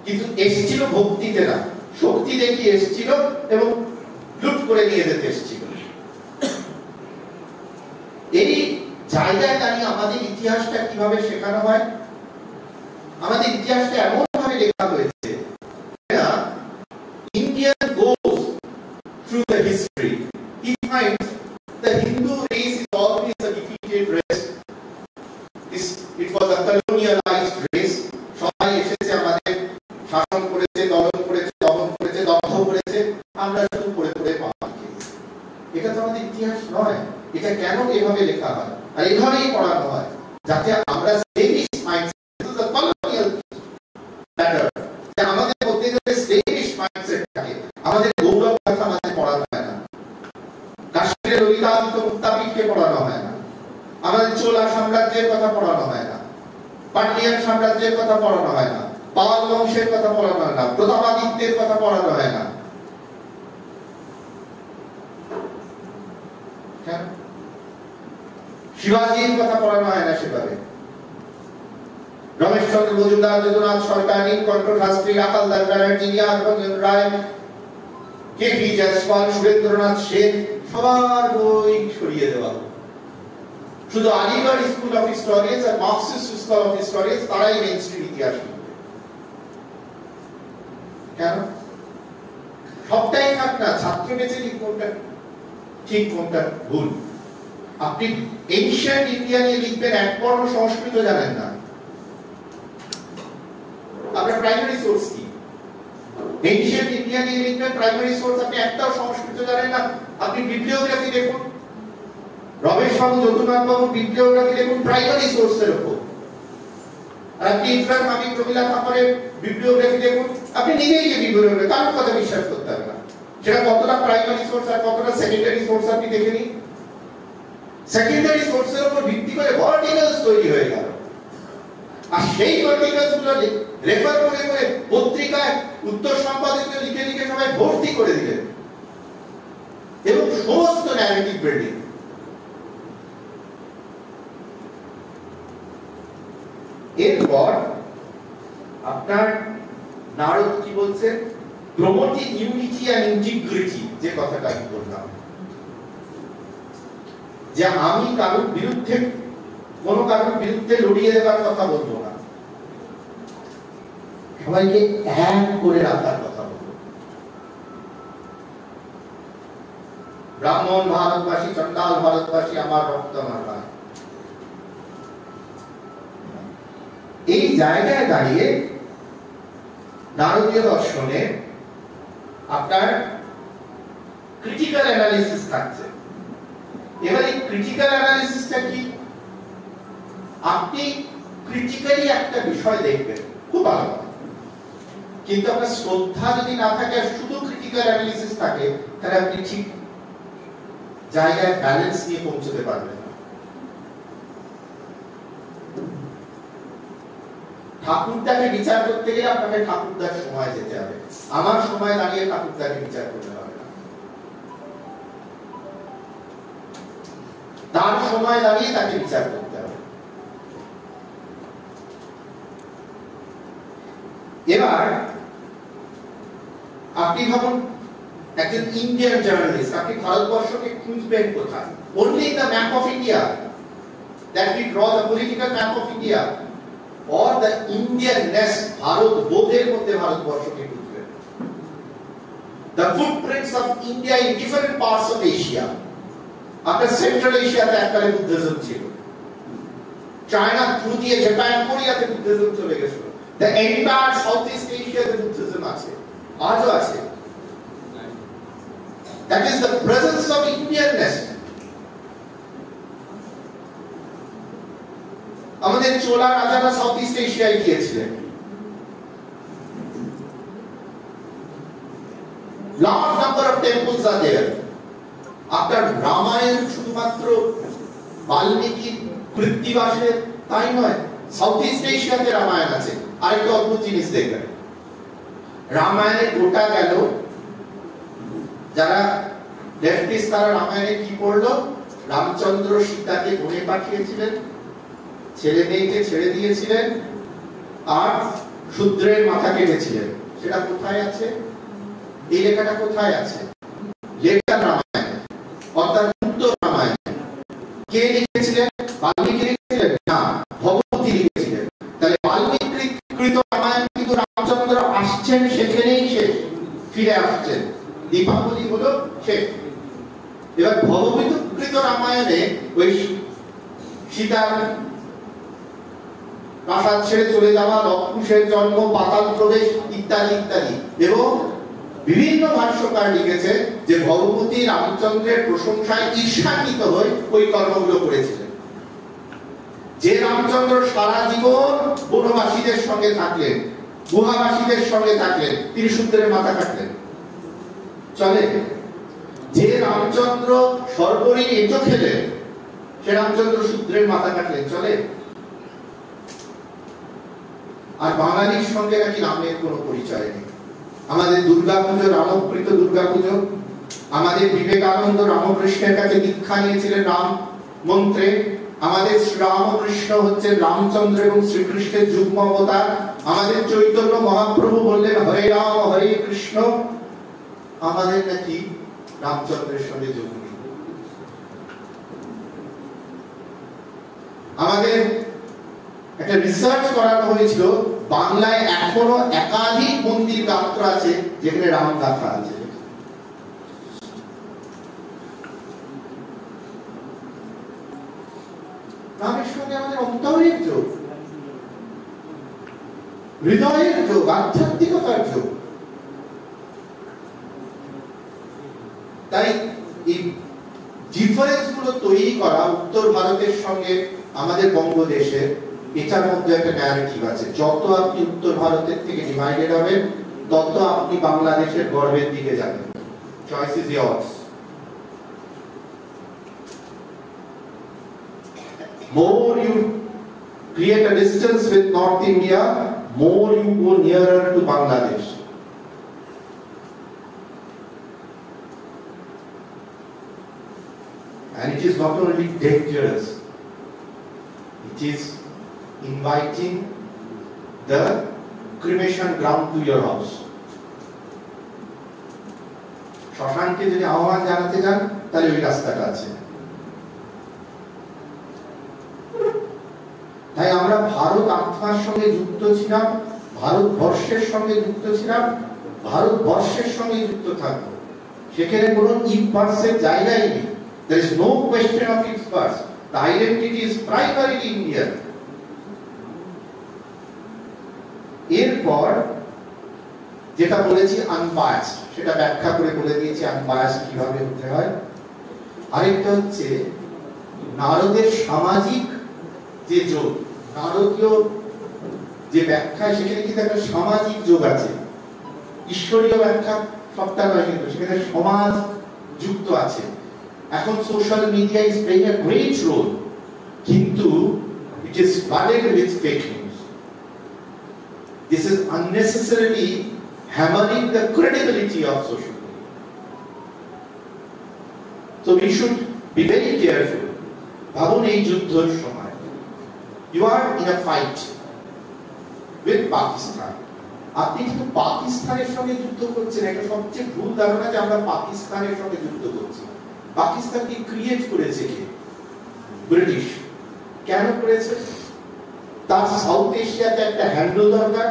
কিন্তু এসেছিল ভক্তিতে না, শক্তি দেখিয়ে এসেছিল এবং লুট করে নিয়ে যেতে এসেছিল। এই জায়গায় দাঁড়িয়ে আমাদের ইতিহাসটা কিভাবে শেখানো হয়? আমাদের ইতিহাসটা এমন ভাবে লেখা হয়েছে, Indian goes through the history, he finds the Hindu race is always a defeated race. It was a colonialized race. সবাই এসেছে, আমাদের শাসন করেছে, দমন করেছে, দগ্ধ করেছে, আমরা শুধু পড়ে পড়ে পাওয়া খেয়েছি। এটা তো আমাদের ইতিহাস নয়। এটা কেন এভাবে লেখা হয় আর এভাবেই পড়ানো হয়? যাতে আমরা স্লেভিশ মাইন্ডসেট, কলোনিয়াল প্যাটার্ন, যে আমাদের মধ্যে যে স্লেভিশ মাইন্ডসেট থাকে, আমাদের গৌরব কথা আমাদের পড়ানো হয় না। কাশ্মীরের ললিতাদিত্য মুক্তাপিকে পড়ানো হয় না, আমাদের চোলা সাম্রাজ্যের কথা পড়ানো হয় না, পান্ডিয়ান সাম্রাজ্যের কথা পড়ানো হয় না, পাল বংশের কথা পড়ানো হয় না, প্রতাপাদিত্যের কথা পড়ানো হয় না। শিবাজীর কথা পড়ানো হয় না সেভাবে। রমেশচন্দ্র মজুমদার, যদুনাথ সরকার, নীলকণ্ঠ শাস্ত্রী, রাখালদাস ব্যানার্জি, নিহাররঞ্জন রায়, কেপি জয়সওয়াল, সুরেন্দ্রনাথ সেন, সবার বই সরিয়ে দেওয়া। শুধু আলিগড় স্কুল অফ হিস্টোরিয়ান্স আর মার্কসিস্ট স্কুল অফ হিস্টোরিয়ান্স তারাই মেইনস্ট্রিম ইতিহাস লিখবে। কেন? সবটাই থাক না, ছাত্র বেঁচে কোনটা ঠিক কোনটা ভুল। আপনি এনশিয়েন্ট ইন্ডিয়া নিয়ে লিখবেন, এক পর্ব সংস্কৃত জানেন না, আপনার প্রাইমারি সোর্স কি? এনশিয়েন্ট ইন্ডিয়া নিয়ে লিখবেন, প্রাইমারি সোর্স আপনি একটাও সংস্কৃত জানেন না। আপনি বিবলিওগ্রাফি দেখুন, রমেশ বাবু, যদুনাথ বাবু বিবলিওগ্রাফি দেখুন প্রাইমারি সোর্সের উপর। আর আপনি ইফরান হাবিব, রবিলা থাপারের বিবলিওগ্রাফি দেখুন, আপনি নিজেই যে বিবলিওগ্রাফি, কারোর কথা বিশ্বাস করতে হবে না। সেটা কতটা প্রাইমারি সোর্স আর কতটা সেকেন্ডারি সোর্স আপনি দেখে নিন। সেকেন্ডারি সোর্সের উপর ভিত্তি করে আর্টিকেলস তৈরি হয়ে গেল, আর সেই আর্টিকেলস গুলো রেফার করে করে পত্রিকায় উত্তর সম্পাদকীয় লিখে লিখে সবাই ভর্তি করে দিলেন, এবং সমস্ত ন্যারেটিভ বিল্ডিং। এরপর আপনার নারদ কি বলছেন? প্রমোটিং ইউনিটি এন্ড ইন্টিগ্রিটি, যে কথাটা আমি বললাম, যে আমি কারোর বিরুদ্ধে, কোন কারোর বিরুদ্ধে লড়িয়ে দেওয়ার কথা বলবো না, সবাইকে এক করে রাখার কথা বলবো। ব্রাহ্মণ ভারতবাসী, চন্ডাল ভারতবাসী, আমার রক্ত আমার ভাই। এই জায়গায় দাঁড়িয়ে নারদীয় দর্শনে আপনার ক্রিটিক্যাল অ্যানালিসিস থাকছে। এবার এই ক্রিটিক্যাল অ্যানালিসিসটা কি? আপনি ক্রিটিক্যালি একটা বিষয় দেখবেন, খুব ভালো, কিন্তু আপনার শ্রদ্ধা যদি না থাকে আর শুধু ক্রিটিক্যাল অ্যানালিসিস থাকে, তাহলে আপনি ঠিক জায়গায় ব্যালেন্স নিয়ে পৌঁছতে পারবেন না। ঠাকুরদাকে বিচার করতে গেলে আপনাকে ঠাকুরদার সময় যেতে হবে, আমার সময় দাঁড়িয়ে ঠাকুরদাকে বিচার করতে হবে না, তার সময় দাঁড়িয়ে তাকে বিচার করতে হবে। এবার আপনি ভাবুন, একজন ইন্ডিয়ান জার্নালিস্ট, আপনি ভারতবর্ষকে খুঁজবেন কোথায়? only the map of India, that we draw the political map of India, or the Indianness, Bharat বোধের মধ্যে ভারতবর্ষকে খুঁজবেন। The footprints of India in different parts of Asia. আপনার সেন্ট্রাল এশিয়াতে এককালে বুদ্ধিজম ছিল, চায়না থ্রু দিয়ে জাপান, কোরিয়াতে বুদ্ধিজম চলে গেছিল, the entire সাউথ ইস্ট এশিয়াতে বুদ্ধিজম আছে, আজও আছে। That is the presence of Indianness. আমাদের চোলা রাজারা সাউথ ইস্ট এশিয়ায় গিয়েছিলেন, large number of temples are there. আপনার রামায়ণ শুধুমাত্র বাল্মীকি কৃত্তিবাসের তাই নয়, সাউথ ইস্ট এশিয়াতে রামায়ণ আছে। আরেকটা অদ্ভুত জিনিস দেখবেন, রামায়ণে গোটা গেল, যারা লেফটিস্ট তারা রামায়ণে কি পড়লো? রামচন্দ্র সীতাকে বনে পাঠিয়েছিলেন, ছেলে মেয়েকে ছেড়ে দিয়েছিলেন, আর শূদ্রের মাথা কেটেছিলেন। সেটা কোথায় আছে? এই লেখাটা কোথায় আছে? লেখা রামায়ণ, অর্থাৎ উত্তর রামায়ণ। কে লিখেছিলেন? বাল্মীকি লিখেছিলেন? না, ভগবতী লিখেছিলেন। তাহলে বাল্মীকি কৃত রামায়ণ কিন্তু রামচন্দ্র আসছেন সেখানেই শেষ, ফিরে আসছেন, দীপাবলি হলো শেষ। এবার ভগবতীকৃত রামায়ণে ওই সীতার প্রাসাদ ছেড়ে চলে যাওয়া, লক্ষকুশের জন্ম, পাতাল প্রবেশ ইত্যাদি ইত্যাদি, এবং বিভিন্ন ভাষ্যকার লিখেছে যে ভগবতী রামচন্দ্রের প্রশংসায় ঈর্ষান্বিত হয়ে ওই কর্মগুলো করেছিলেন। যে রামচন্দ্র সারা জীবন বনবাসীদের সঙ্গে থাকলেন, গুহাবাসীদের সঙ্গে থাকলেন, তিনি শূদ্রের মাথা কাটলেন, চলে? যে রামচন্দ্র সর্বরী এঁটো খেলেন, সে রামচন্দ্র শূদ্রের মাথা কাটলেন, চলে? আর বাঙালির সঙ্গে নাকি রামের কোনো পরিচয় নেই। আমাদের দুর্গাপুজো রামপ্রীত দুর্গাপুজো, আমাদের বিবেকানন্দ রামকৃষ্ণের কাছে দীক্ষা নিয়েছিলেন রাম মন্ত্রে, আমাদের রামকৃষ্ণ হচ্ছে রামচন্দ্র এবং শ্রীকৃষ্ণের যুগ্ম অবতার, আমাদের চৈতন্য মহাপ্রভু বললেন হরে রাম হরে কৃষ্ণ, আমাদের নাকি রামচন্দ্রের সঙ্গে যোগ নেই। আমাদের একটা রিসার্চ করানো হয়েছিল, বাংলায় এখনো একাধিক মন্দির গাত্র আছে যেখানে রাম গাথা আছে। রামের সঙ্গে আমাদের অন্তরের যোগ, হৃদয়ের যোগ, আধ্যাত্মিকতার যোগ। তাই এই ডিফারেন্স গুলো তৈরি করা উত্তর ভারতের সঙ্গে আমাদের বঙ্গদেশের, এটার মধ্যে একটা ন্যারেটিভ আছে। যত আপনি উত্তর ভারতের থেকে ডিভাইডেড হবেন, তত আপনি বাংলাদেশের গর্বের দিকে যাবেন। Choice is years. More you create a distance with North India, more you go nearer to Bangladesh. And it is not only dangerous, it is inviting the cremation ground to your house. শ্মশানকে যদি আহ্বান জানাতে যান, তাহলে ওই রাস্তাটা আছে। তাই আমরা ভারত আত্মার সঙ্গে যুক্ত ছিলাম, ভারতবর্ষের সঙ্গে যুক্ত ছিলাম, ভারতবর্ষের সঙ্গে যুক্ত থাকবো। সেখানে কোনো ইম্পার্সের জায়গায় নেই। There is no question of its past. The identity is primarily Indian. এরপর যেটা বলেছি আনবায়াসড, সেটা ব্যাখ্যা করে বলে দিয়েছি আনবায়াসড কিভাবে হতে হয়। আরেকটা হচ্ছে নারদের সামাজিক যে যোগ, নারকীয় যে ব্যাখ্যা, সেখানে কিন্তু একটা সামাজিক যোগ আছে। ঈশ্বরীয় ব্যাখ্যা সবটা নয়, কিন্তু সেখানে সমাজ যুক্ত আছে। এখন social media is playing a great role, কিন্তু it is flooded with fake news. This is unnecessarily hammering the credibility of social media. So we should be very careful. ভাবুন এই যুদ্ধের সময় you are in a fight with Pakistan. আপনি কিন্তু পাকিস্তানের সঙ্গে যুদ্ধ করছেন। এটা সবচেয়ে ভুল ধারণা যে আমরা পাকিস্তানের সঙ্গে যুদ্ধ করছি। পাকিস্তানকে ক্রিয়েট করেছে কে? ব্রিটিশ। কেন করেছে? তার সাউথ এশিয়াতে একটা হ্যান্ডেল দরকার।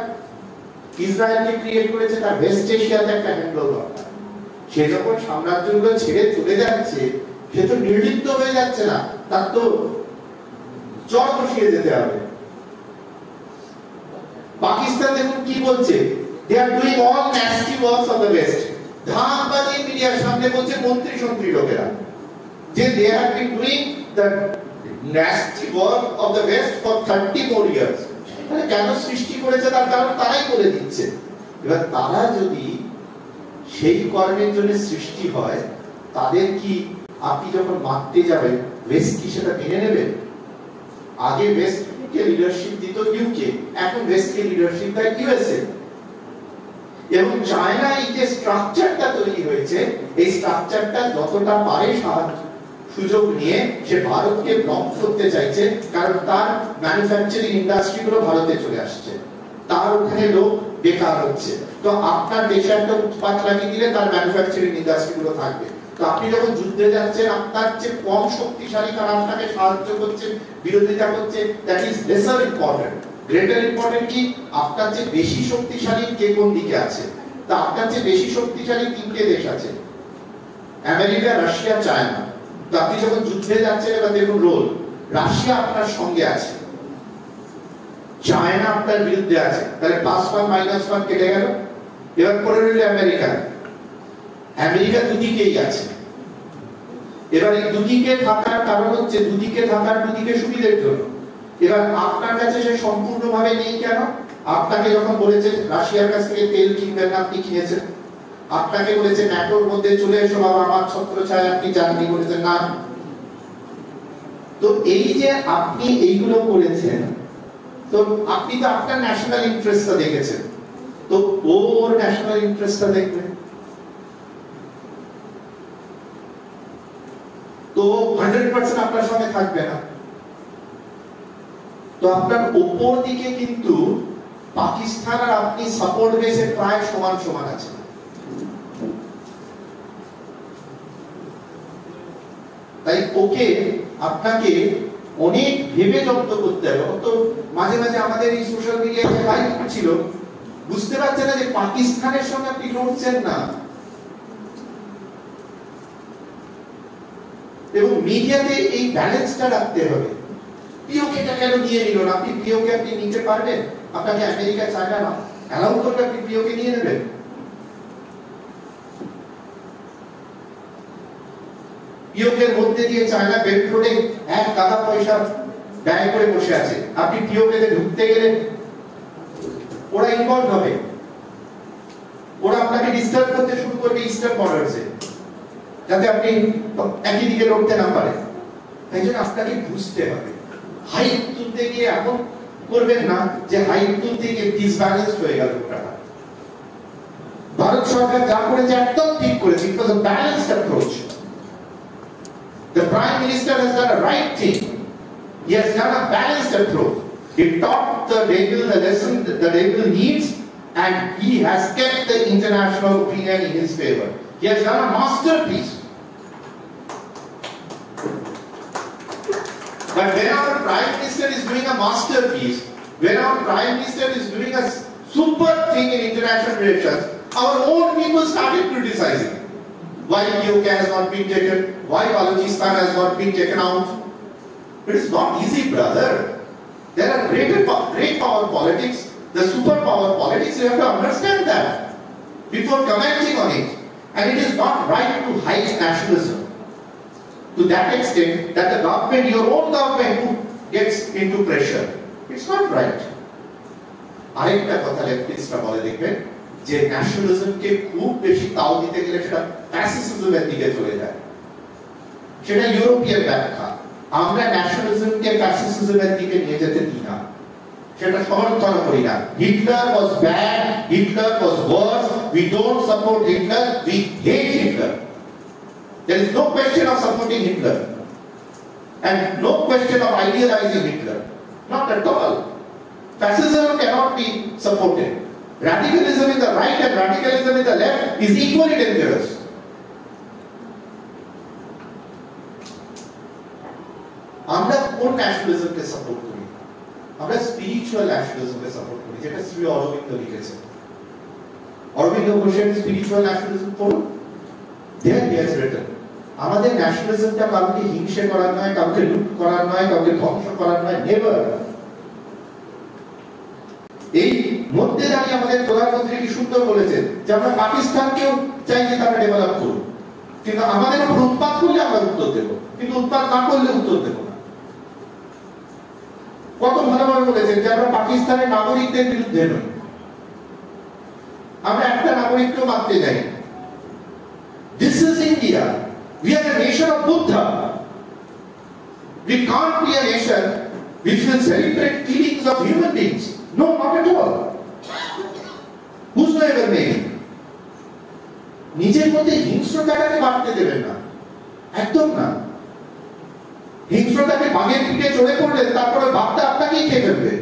ইসরায়েলকে ক্রিয়েট করেছে, তার ওয়েস্ট এশিয়াতে একটা হ্যান্ডেল দরকার। সে যখন সাম্রাজ্যগুলো ছেড়ে চলে যাচ্ছে, সে তো নির্লিপ্ত হয়ে যাচ্ছে না, তার তো চর বসিয়ে যেতে হবে। পাকিস্তান দেখুন কি বলছে, they are doing all nasty works of the west. ধানবাজি মিডিয়ার সামনে বলছে মন্ত্রী সন্ত্রী লোকেরা যে they have been doing the nasty work of the west for 30 more years. মানে কেন সৃষ্টি করেছে তার কারণ তারাই বলে দিচ্ছে। এবার তারা যদি সেই কর্মের জন্য সৃষ্টি হয়, তাদের কি আপনি যখন মারতে যাবেন, ওয়েস্ট কি সেটা মেনে নেবেন? আগে ওয়েস্টকে লিডারশিপ দিত ইউকে, এখন ওয়েস্টকে লিডারশিপ দেয় ইউএসএ। এবং চায়না এই যে স্ট্রাকচারটা তৈরি হয়েছে, এই স্ট্রাকচারটা যতটা পারে সুযোগ নিয়ে সে ভারতকে ব্লক করতে চাইছে, কারণ তার ম্যানুফ্যাকচারিং ইন্ডাস্ট্রিগুলো ভারতে চলে আসছে, তার ওখানে লোক বেকার হচ্ছে। তো আপনার দেশে একটা উৎপাদ লাগিয়ে দিলে তার ম্যানুফ্যাকচারিং ইন্ডাস্ট্রিগুলো থাকবে। তো আপনি যখন যুদ্ধে যাচ্ছেন, আপনার যে কম শক্তিশালী তারা আপনাকে সাহায্য করছে, বিরোধিতা করছে, that is lesser important. Greater important কি, আপনার যে বেশি শক্তিশালী কে কোন দিকে আছে। তা আপনার যে বেশি শক্তিশালী তিনটে দেশ আছে, আমেরিকা, রাশিয়া, চায়না। তো আপনি যখন যুদ্ধে যাচ্ছেন, এবার দেখুন রোল, রাশিয়া আপনার সঙ্গে আছে, চায়না আপনার বিরুদ্ধে আছে, তাহলে +1 -1 কেটে গেল। এবার পরে রইল আমেরিকা, আমেরিকা দুদিকেই আছে। এবার এই দুদিকে থাকার কারণ হচ্ছে দুদিকে থাকার দুদিকে সুবিধের জন্য। এবার আপনার কাছে সে সম্পূর্ণভাবে নেই কেন? আপনাকে যখন বলেছে রাশিয়ার কাছ থেকে তেল কিনবেন না, আপনি কিনেছেন। আপনাকে বলেছে ন্যাটোর মধ্যে চলে এসো বাবা, আমার ছত্রছায়ায় আপনি যাননি, বলেছেন না। তো এই যে আপনি এইগুলো করেছেন, তো আপনি তো আপনার ন্যাশনাল ইন্টারেস্টটা দেখেছেন, তো ওর ন্যাশনাল ইন্টারেস্টটা দেখবেন। তো 100% আপনার সঙ্গে থাকবে না। তো আপনার উপর দিকে কিন্তু পাকিস্তান আর আপনি সাপোর্ট বেসে প্রায় সমান সমান আছে। তাই ওকে আপনাকে অনেক ভেবে জব্দ করতে হবে। তো মাঝে মাঝে আমাদের এই সোশ্যাল মিডিয়াতে লাইভ ছিল, বুঝতে পারছেন না যে পাকিস্তানের সঙ্গে আপনি লড়ছেন না। এবং মিডিয়াতে এই ব্যালেন্সটা রাখতে হবে। পিওকেটা কেন নিয়ে নিল না? আপনি পিওকে আপনি নিতে পারবেন? আপনাকে আমেরিকা চায়না না অ্যালাউ করবে আপনি পিওকে নিয়ে নেবেন? পিওকের মধ্যে দিয়ে চায়না বেল্ট রোডে এক টাকা পয়সা ব্যয় করে বসে আছে, আপনি পিওকেতে ঢুকতে গেলে ওরা ইনভলভ হবে, ওরা আপনাকে ডিস্টার্ব করতে শুরু করবে ইস্টার্ন বর্ডারসে, যাতে আপনি একই দিকে লড়তে না পারেন। তাই জন্য আপনাকে বুঝতে হবে, হাইট তুলতে গিয়ে এমন করবেন না যে হাইট তুলতে গিয়ে ডিসব্যালেন্স হয়ে গেল ওটা। ভারত সরকার যা করেছে একদম ঠিক করেছে, it was a balanced approach. The Prime Minister has done a right thing. He has done a balanced approach. He taught the legal the lesson that the legal needs, and he has kept the international opinion in his favor. He has done a masterpiece. But when our Prime Minister is doing a masterpiece, when our Prime Minister is doing a super thing in international relations, our own people started criticizing. Why POK has not been taken? Why Balochistan has not been taken out? It is not easy, brother. There are great power politics, the superpower politics. You have to understand that before commenting on it. And it is not right to hide nationalism to that extent that the government, your own government, gets into pressure. It's not right. আরেকটা কথা লেফটিস্টরা বলে দেখবেন যে ন্যাশনালিজমকে খুব বেশি তাও দিতে গেলে সেটা ফ্যাসিজমের দিকে চলে যায়। সেটা ইউরোপিয়ান ব্যাখ্যা। আমরা ন্যাশনালিজমকে ফ্যাসিজমের দিকে নিয়ে যেতে দিই না, সেটা সমর্থন করি না। Hitler was bad, Hitler was worse, we don't support Hitler, we hate Hitler. There is no question of supporting Hitler and no question of idealizing Hitler. Not at all. Fascism cannot be supported. Radicalism in the right and radicalism in the left is equally dangerous. আমরা কোন ন্যাশনালিজমকে support করি? আমরা spiritual ন্যাশনালিজমকে support করি, যেটা শ্রী অরবিন্দ লিখেছেন। অরবিন্দ ঘোষের spiritual nationalism পড়ুন, there he has written আমাদের ন্যাশনালিজমটা কাউকে হিংসে করার নয়, কাউকে লুট করার নয়, কাউকে ধ্বংস করার নয়, নেভার। এই মধ্যে দাঁড়িয়ে আমাদের প্রধানমন্ত্রী কি সুন্দর বলেছেন যে আমরা পাকিস্তানকেও চাই যে তারা ডেভেলপ করুক, কিন্তু আমাদের উপর উৎপাত করলে আমরা উত্তর দেব, কিন্তু উৎপাত না করলে উত্তর দেব না। কত ভালোভাবে বলেছেন যে আমরা পাকিস্তানের নাগরিকদের বিরুদ্ধে নই, আমরা একটা নাগরিককেও মারতে যাই। This is India. We are a nation of Buddha. We can't be a nation which will celebrate killings of human beings. No, not at all. Whosoever may be. নিজের মধ্যে হিংস্রতাটাকে বাড়তে দেবেন না, একদম না। হিংস্রতাকে বাঘের পিঠে চড়ে পড়লেন, তারপরে বাঘটা আপনাকেই খেয়ে ফেলবে,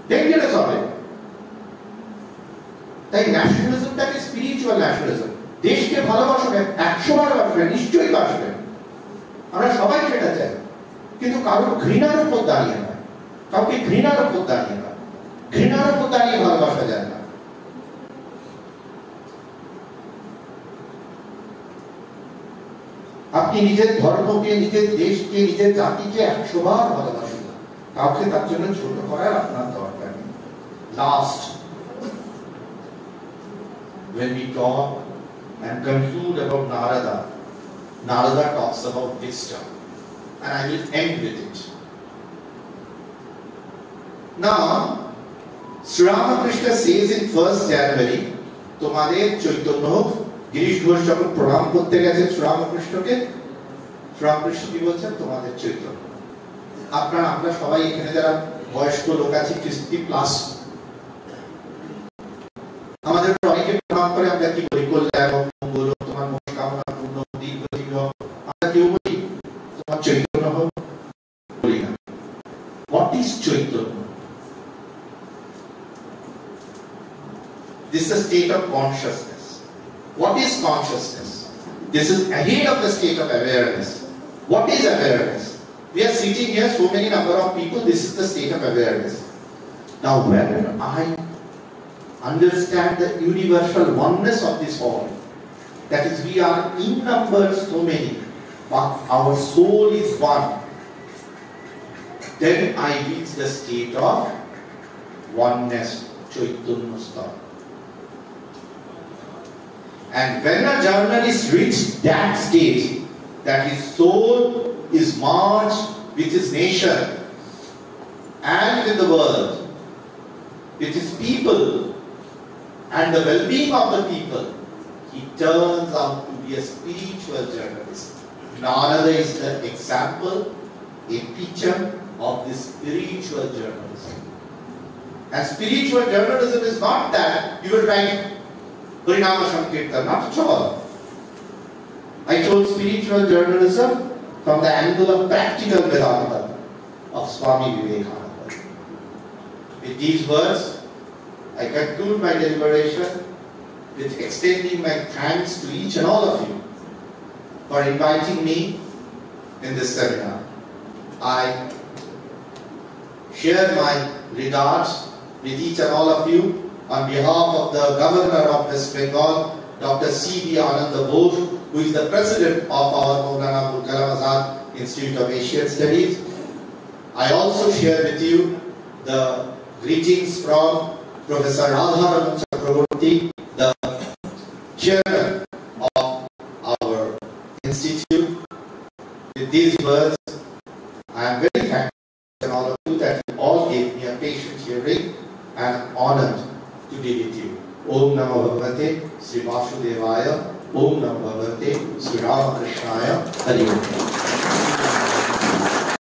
ডেঞ্জারাস হবে। তাই ন্যাশনালিজমটাকে স্পিরিচুয়াল ন্যাশনালিজম, দেশকে ভালোবাসবেন, 100 বার বাসবেন, নিশ্চয়ই বাসবেন, আমরা সবাই সেটা চাই, কিন্তু কারোর ঘৃণার উপর দাঁড়িয়ে নয়, কাউকে ঘৃণার উপর দাঁড়িয়ে নয়, ঘৃণার উপর দাঁড়িয়ে ভালোবাসা যায় না। আপনি নিজের ধর্মকে, নিজের দেশকে, নিজের জাতিকে 100 বার ভালোবাসেন না, কাউকে তার জন্য ছোট করার আপনার দরকার নেই। Last, when we talk and conclude about Narada, Narada talks about wisdom, and I will end with it. Now, Sri Ramakrishna says in 1st January, তোমাদের চৈতন্য গিরিশ ঘোষ যখন প্রণাম করতে গেছেন শ্রী রামকৃষ্ণকে, রামকৃষ্ণ কি বলছেন তোমাদের চৈতন্য। আপনারা আমরা সবাই এখানে যারা বয়স্ক লোক আছি 60+, আমাদের অনেকে প্রণাম করে, আমরা কি বলি কল্যাণ মঙ্গল তোমার মনোকামনা পূর্ণ দীর্ঘজীবী হোক, আমরা কেউ বলি তোমার চৈতন্য হোক, বলি না। What is Chaitanya? This is a state of consciousness. What is consciousness? This is ahead of the state of awareness. What is awareness? We are sitting here, so many number of people, this is the state of awareness. Now when I understand the universal oneness of this all, that is we are in numbers so many, but our soul is one, then I reach the state of oneness, Chaitanya Sthana. And when a journalist reaches that state, that his soul is merged with his nation and with the world, with his people and the well-being of the people, he turns out to be a spiritual journalist. None other is the example, a picture of this spiritual journalism. And spiritual journalism is not that you will write Harinama Sankirtan, not at all. I told spiritual journalism from the angle of practical Vedanta of Swami Vivekananda. With these words, I conclude my deliberation with extending my thanks to each and all of you for inviting me in this seminar. I share my regards with each and all of you on behalf of the Governor of West Bengal, Dr. C.V. Ananda Bose, who is the president of our Maulana Abul Kalam Azad Institute of Asian Studies. I also share with you the greetings from Professor Radharaman Chakraborty, the chairman of our institute. With these words, I am very thankful to all of you that you all gave me a patient hearing and honored to be with you. Om Namo Bhagavate Sri Vasudevaya. Om Namo Bhagavate Sri Ramakrishnaya. Hari Om.